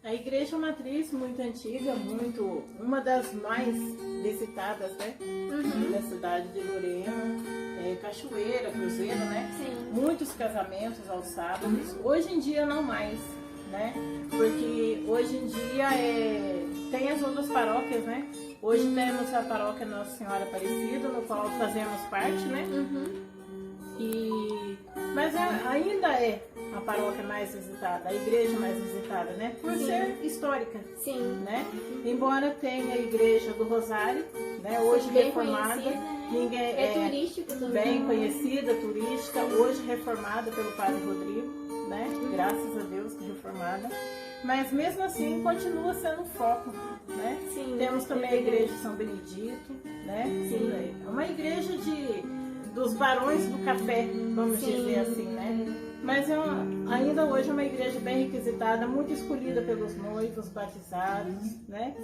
A igreja matriz, muito antiga, uma das mais visitadas, né? Da cidade de Lorena, Cachoeira, Cruzeiro, né? Sim. Muitos casamentos aos sábados. Hoje em dia não mais, né? Porque hoje em dia tem as outras paróquias, né? Hoje temos a paróquia Nossa Senhora Aparecida, no qual fazemos parte, né? Mas ainda é a paróquia mais visitada, a igreja mais visitada, né? Por ser histórica. Sim. Né? Embora tenha a igreja do Rosário, né? Hoje bem reformada. Conhecida. É turístico também. Bem conhecida, turística, hoje reformada pelo Padre Rodrigo, né? Graças a Deus, reformada. Mas mesmo assim continua sendo um foco, né? Sim, temos também a igreja de São Benedito, né? Sim. É uma igreja dos barões do café, vamos dizer assim, né? Mas ainda hoje é uma igreja bem requisitada, muito escolhida pelos noivos batizados, né?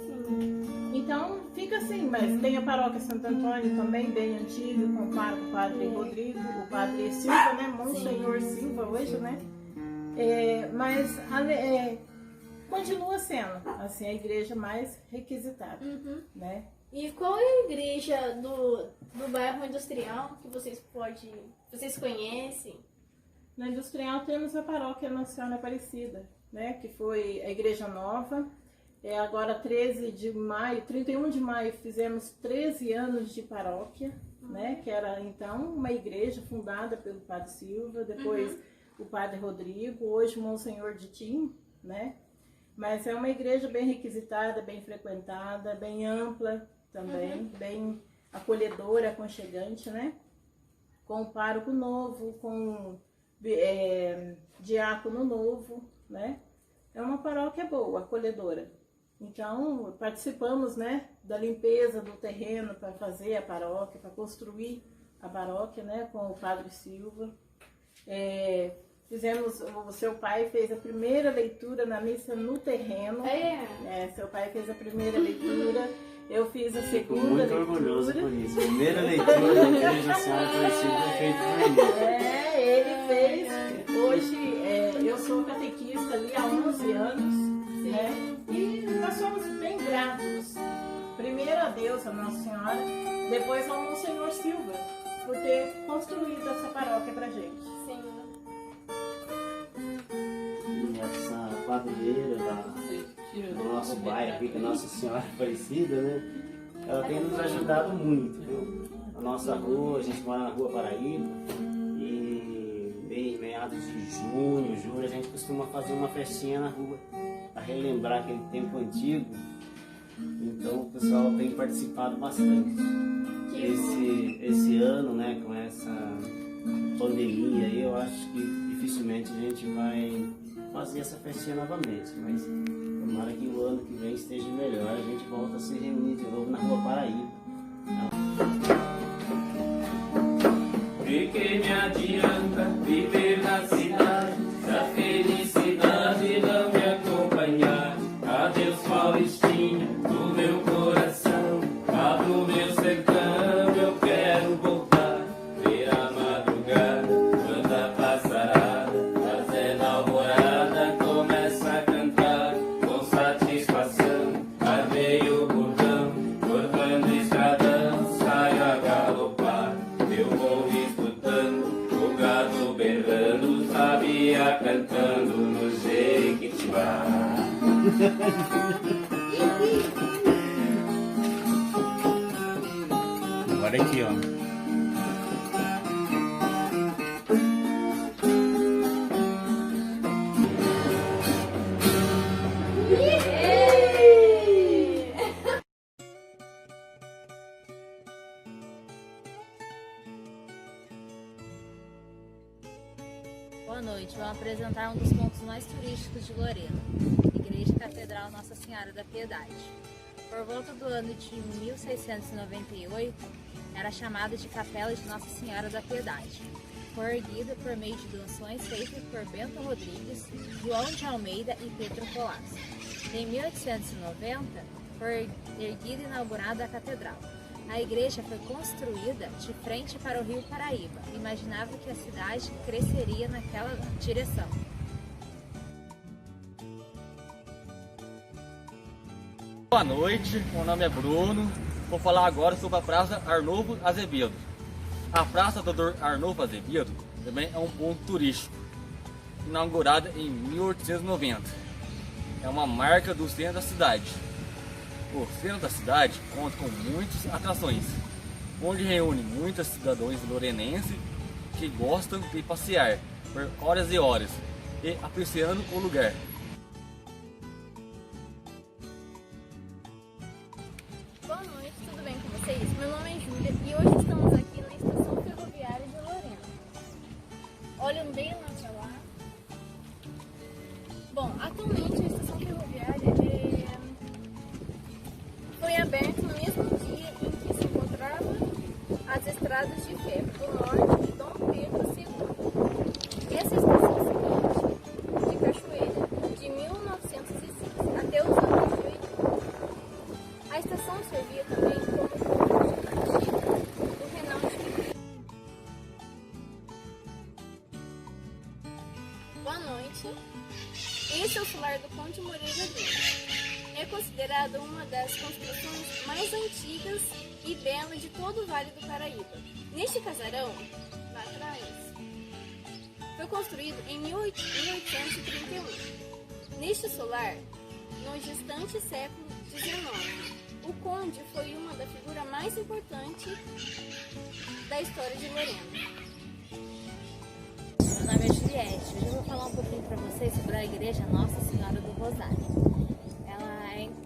Então fica assim, mas tem a paróquia Santo Antônio também, bem antiga, com o Padre Rodrigo, o Padre Silva, né? Monsenhor Silva hoje, né? Mas continua sendo assim, a igreja mais requisitada, né? E qual é a igreja do bairro Industrial que vocês conhecem? Na Industrial temos a paróquia Nossa Senhora Aparecida, né? Que foi a igreja nova. Agora 31 de maio fizemos 13 anos de paróquia, né? Que era então uma igreja fundada pelo Padre Silva, depois o Padre Rodrigo, hoje o Monsenhor Ditim, né? Mas é uma igreja bem requisitada, bem frequentada, bem ampla também, bem acolhedora, aconchegante, né? Com o pároco novo, com diácono novo, né? É uma paróquia boa, acolhedora. Então, participamos, né, da limpeza do terreno para fazer a paróquia, para construir a paróquia, né, com o Padre Silva. O seu pai fez a primeira leitura na missa no terreno. Seu pai fez a primeira leitura. Eu fiz a segunda leitura. Fico muito orgulhoso por isso. Primeira leitura da igreja Senhora Aparecida foi feita por ele. Ele fez. Hoje eu sou catequista ali há 11 anos, né? E nós somos bem gratos. Primeiro a Deus, a Nossa Senhora, depois ao Monsenhor Silva, por ter construído essa paróquia pra gente. E essa padroeira do nosso bairro aqui, que é Nossa Senhora Aparecida, né? Ela tem nos ajudado muito, viu? A nossa rua, a gente mora na Rua Paraíba, e em meados de junho, julho, a gente costuma fazer uma festinha na rua, para relembrar aquele tempo antigo. Então o pessoal tem participado bastante. Esse ano, né, com essa pandemia aí, eu acho que dificilmente a gente vai fazer essa festinha novamente, mas tomara que o ano que vem esteja melhor, a gente volta a se reunir de novo na Rua Paraíba. De que me adianta viver na cidade, se a felicidade não me acompanhar? Adeus, Paulistinha, do meu coração, lá do meu sertão eu quero voltar, ver a madrugada, quanta passarada, fazendo alvorada, começa a cantar, com satisfação, armei o bordão, cortando estradão, saio a galopar, eu vou escutando, o gado berrando, sabia cantando no Jequitibá. Agora aqui, ó. Boa noite, vamos apresentar um dos pontos mais turísticos de Lorena, Igreja Catedral Nossa Senhora da Piedade. Por volta do ano de 1698, era chamada de Capela de Nossa Senhora da Piedade. Foi erguida por meio de doações feitas por Bento Rodrigues, João de Almeida e Pedro Colasso. Em 1890, foi erguida e inaugurada a catedral. A igreja foi construída de frente para o rio Paraíba. Imaginava que a cidade cresceria naquela direção. Boa noite, meu nome é Bruno. Vou falar agora sobre a Praça Arnulfo Azevedo. A Praça Dr. Arnulfo Azevedo também é um ponto turístico, inaugurada em 1890. É uma marca do centro da cidade. O centro da cidade conta com muitas atrações, onde reúne muitos cidadãos lorenenses que gostam de passear por horas e horas e apreciando o lugar. Boa noite, tudo bem com vocês? Meu nome é Júlia e hoje estamos aqui na Estação Ferroviária de Lorena. Olhem bem lá para lá. Bom, atualmente a Estação Ferroviária foi aberta no mesmo dia em que se encontravam as estradas de ferro do norte de Dom Pedro II. Essa estação seguinte, de Cachoeira, de 1905 até os anos 80. A estação servia também como ponto de partida do Renal de Piquete. Boa noite. Esse é o solar do Conde Moreira Lima. É considerado uma das construções mais antigas e belas de todo o Vale do Paraíba. Neste casarão, lá atrás, foi construído em 1831. Neste solar, no distante século XIX, o conde foi uma das figuras mais importantes da história de Lorena. Meu nome é Juliette. Hoje eu vou falar um pouquinho para vocês sobre a Igreja Nossa Senhora do Rosário.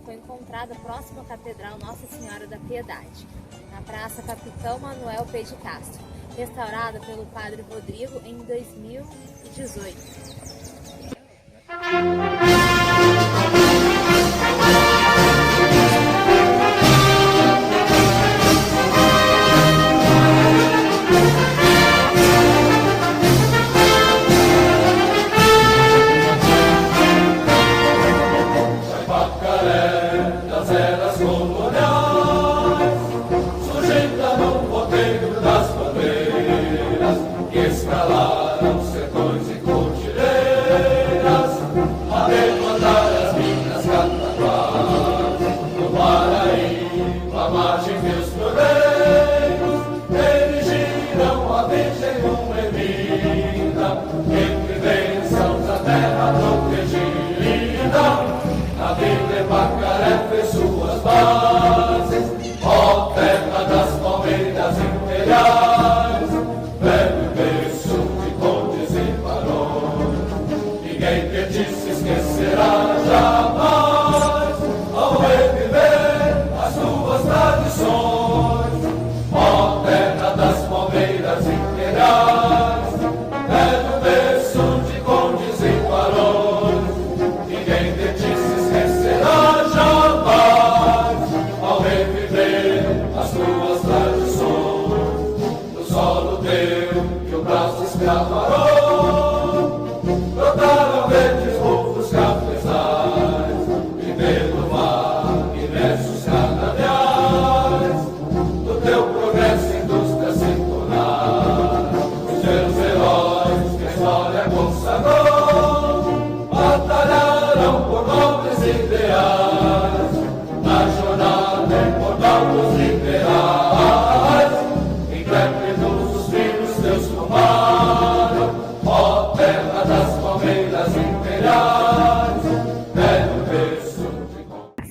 Foi encontrada próxima à Catedral Nossa Senhora da Piedade, na Praça Capitão Manuel P. de Castro, restaurada pelo Padre Rodrigo em 2018.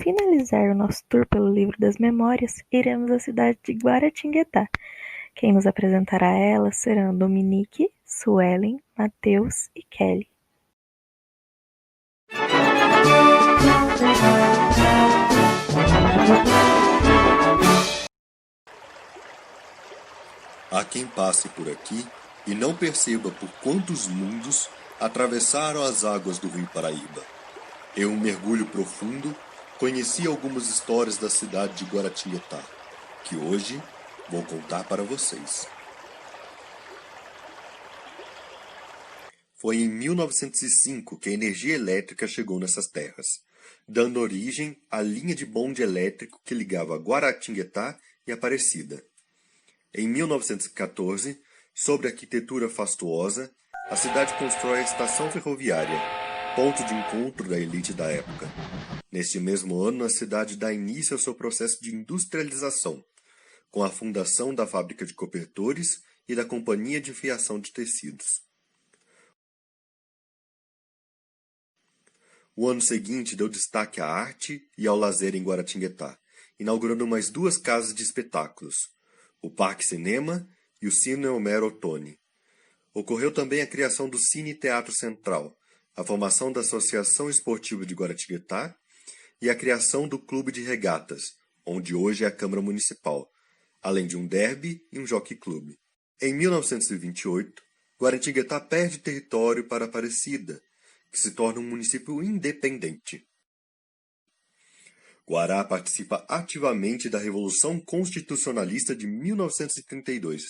Finalizar o nosso tour pelo Livro das Memórias, iremos à cidade de Guaratinguetá. Quem nos apresentará ela serão Dominique, Suelen, Matheus e Kelly. Há quem passe por aqui e não perceba por quantos mundos atravessaram as águas do Rio Paraíba. Em um mergulho profundo, conheci algumas histórias da cidade de Guaratinguetá, que hoje vou contar para vocês. Foi em 1905 que a energia elétrica chegou nessas terras, dando origem à linha de bonde elétrico que ligava Guaratinguetá e Aparecida. Em 1914, sobre arquitetura fastuosa, a cidade constrói a estação ferroviária, ponto de encontro da elite da época. Neste mesmo ano, a cidade dá início ao seu processo de industrialização, com a fundação da fábrica de cobertores e da companhia de fiação de tecidos. O ano seguinte deu destaque à arte e ao lazer em Guaratinguetá, inaugurando mais 2 casas de espetáculos, o Parque Cinema e o Cine Homero Ottoni. Ocorreu também a criação do Cine Teatro Central, a formação da Associação Esportiva de Guaratinguetá e a criação do Clube de Regatas, onde hoje é a Câmara Municipal, além de um derby e um jockey club. Em 1928, Guaratinguetá perde território para Aparecida, que se torna um município independente. Guará participa ativamente da Revolução Constitucionalista de 1932.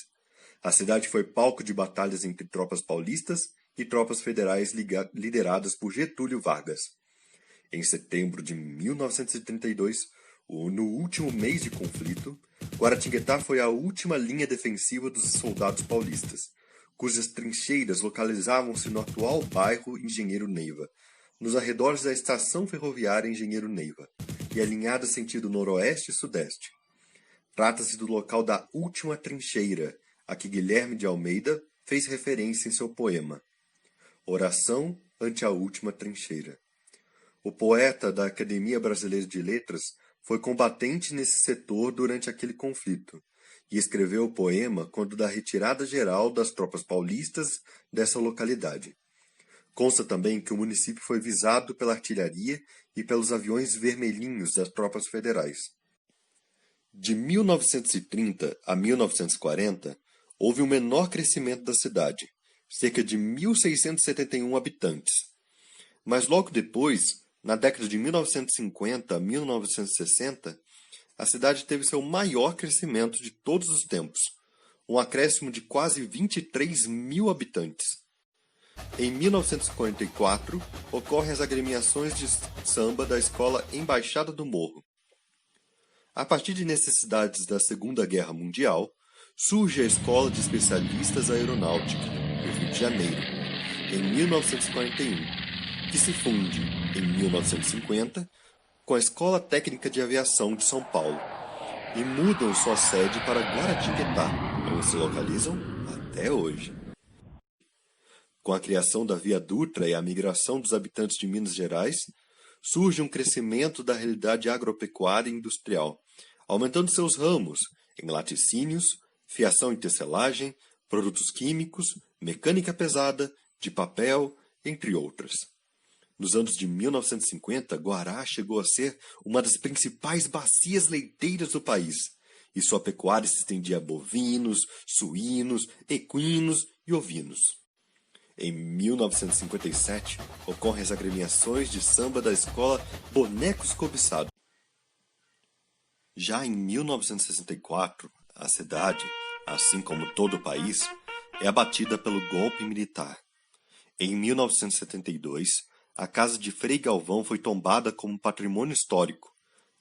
A cidade foi palco de batalhas entre tropas paulistas e tropas federais lideradas por Getúlio Vargas. Em setembro de 1932, no último mês de conflito, Guaratinguetá foi a última linha defensiva dos soldados paulistas, cujas trincheiras localizavam-se no atual bairro Engenheiro Neiva, nos arredores da estação ferroviária Engenheiro Neiva, e alinhada sentido noroeste e sudeste. Trata-se do local da última trincheira, a que Guilherme de Almeida fez referência em seu poema Oração ante a Última Trincheira. O poeta da Academia Brasileira de Letras foi combatente nesse setor durante aquele conflito, e escreveu o poema quando da retirada geral das tropas paulistas dessa localidade. Consta também que o município foi visado pela artilharia e pelos aviões vermelhinhos das tropas federais. De 1930 a 1940, houve um menor crescimento da cidade, cerca de 1.671 habitantes. Mas logo depois, na década de 1950 a 1960, a cidade teve seu maior crescimento de todos os tempos, um acréscimo de quase 23 mil habitantes. Em 1944, ocorrem as agremiações de samba da Escola Embaixada do Morro. A partir de necessidades da Segunda Guerra Mundial, surge a Escola de Especialistas Aeronáutica, no Rio de Janeiro, em 1941, que se funde, em 1950, com a Escola Técnica de Aviação de São Paulo, e mudam sua sede para Guaratinguetá, onde se localizam até hoje. Com a criação da Via Dutra e a migração dos habitantes de Minas Gerais, surge um crescimento da realidade agropecuária e industrial, aumentando seus ramos em laticínios, fiação e tecelagem, produtos químicos, mecânica pesada, de papel, entre outras. Nos anos de 1950, Guará chegou a ser uma das principais bacias leiteiras do país, e sua pecuária se estendia a bovinos, suínos, equinos e ovinos. Em 1957, ocorrem as agremiações de samba da escola Bonecos Cobiçados. Já em 1964, a cidade, assim como todo o país, é abatida pelo golpe militar. Em 1972, a casa de Frei Galvão foi tombada como patrimônio histórico,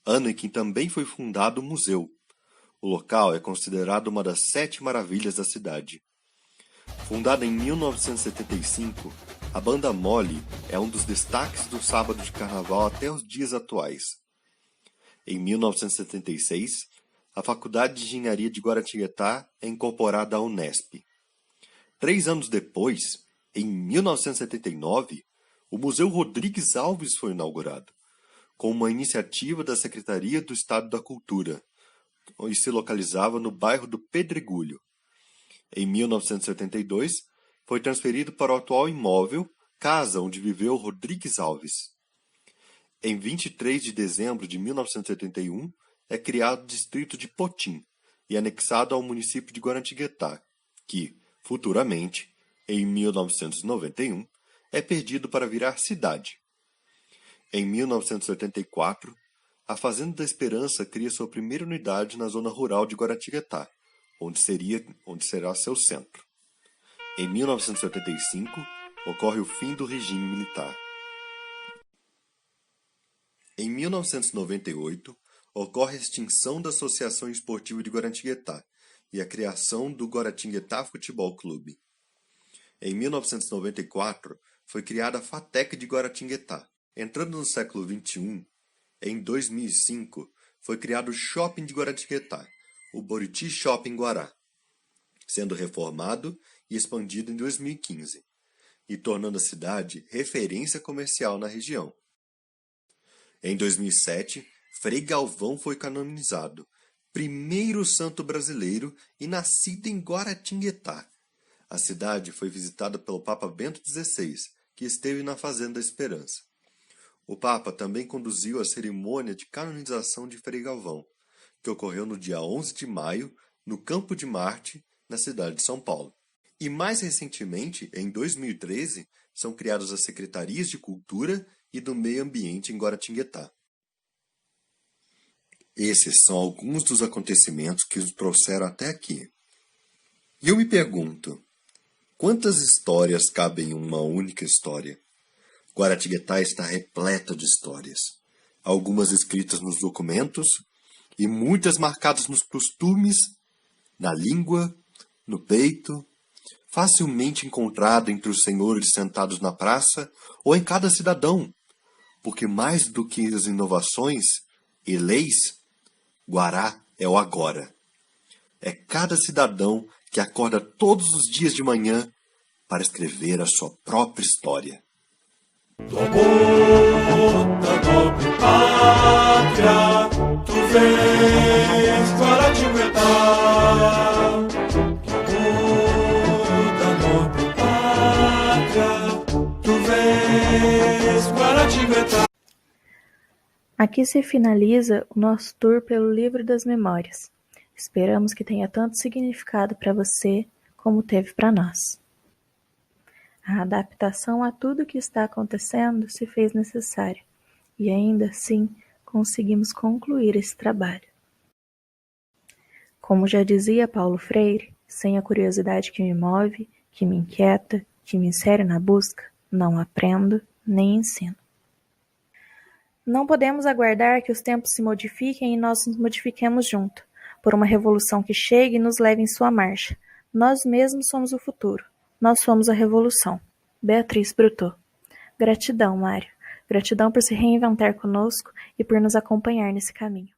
ano em que também foi fundado o museu. O local é considerado uma das 7 maravilhas da cidade. Fundada em 1975, a Banda Mole é um dos destaques do sábado de carnaval até os dias atuais. Em 1976, a Faculdade de Engenharia de Guaratinguetá é incorporada à Unesp. 3 anos depois, em 1979, o Museu Rodrigues Alves foi inaugurado, com uma iniciativa da Secretaria do Estado da Cultura, onde se localizava no bairro do Pedregulho. Em 1982, foi transferido para o atual imóvel, casa onde viveu Rodrigues Alves. Em 23 de dezembro de 1981, é criado o distrito de Potim e anexado ao município de Guaratinguetá, que, futuramente, em 1991, é perdido para virar cidade. Em 1984, a Fazenda da Esperança cria sua primeira unidade na zona rural de Guaratinguetá, onde será seu centro. Em 1985, ocorre o fim do regime militar. Em 1998, ocorre a extinção da Associação Esportiva de Guaratinguetá e a criação do Guaratinguetá Futebol Clube. Em 1994, foi criada a FATEC de Guaratinguetá. Entrando no século XXI, em 2005, foi criado o Shopping de Guaratinguetá, o Buriti Shopping Guará, sendo reformado e expandido em 2015, e tornando a cidade referência comercial na região. Em 2007, Frei Galvão foi canonizado, primeiro santo brasileiro e nascido em Guaratinguetá. A cidade foi visitada pelo Papa Bento XVI, que esteve na Fazenda da Esperança. O Papa também conduziu a cerimônia de canonização de Frei Galvão, que ocorreu no dia 11 de maio, no Campo de Marte, na cidade de São Paulo. E mais recentemente, em 2013, são criadas as Secretarias de Cultura e do Meio Ambiente em Guaratinguetá. Esses são alguns dos acontecimentos que nos trouxeram até aqui. E eu me pergunto, quantas histórias cabem em uma única história? Guaratinguetá está repleta de histórias, algumas escritas nos documentos e muitas marcadas nos costumes, na língua, no peito, facilmente encontrada entre os senhores sentados na praça ou em cada cidadão, porque mais do que as inovações e leis, Guará é o agora. É cada cidadão que acorda todos os dias de manhã para escrever a sua própria história. Tua bota, nobre pátria, tu vens Guaratinguetá. Tua bota, nobre pátria, tu vens Guaratinguetá. Aqui se finaliza o nosso tour pelo Livro das Memórias. Esperamos que tenha tanto significado para você como teve para nós. A adaptação a tudo o que está acontecendo se fez necessária, e ainda assim conseguimos concluir esse trabalho. Como já dizia Paulo Freire, sem a curiosidade que me move, que me inquieta, que me insere na busca, não aprendo nem ensino. Não podemos aguardar que os tempos se modifiquem e nós nos modifiquemos junto, por uma revolução que chegue e nos leve em sua marcha. Nós mesmos somos o futuro. Nós somos a revolução. Beatriz Brutot. Gratidão, Mário. Gratidão por se reinventar conosco e por nos acompanhar nesse caminho.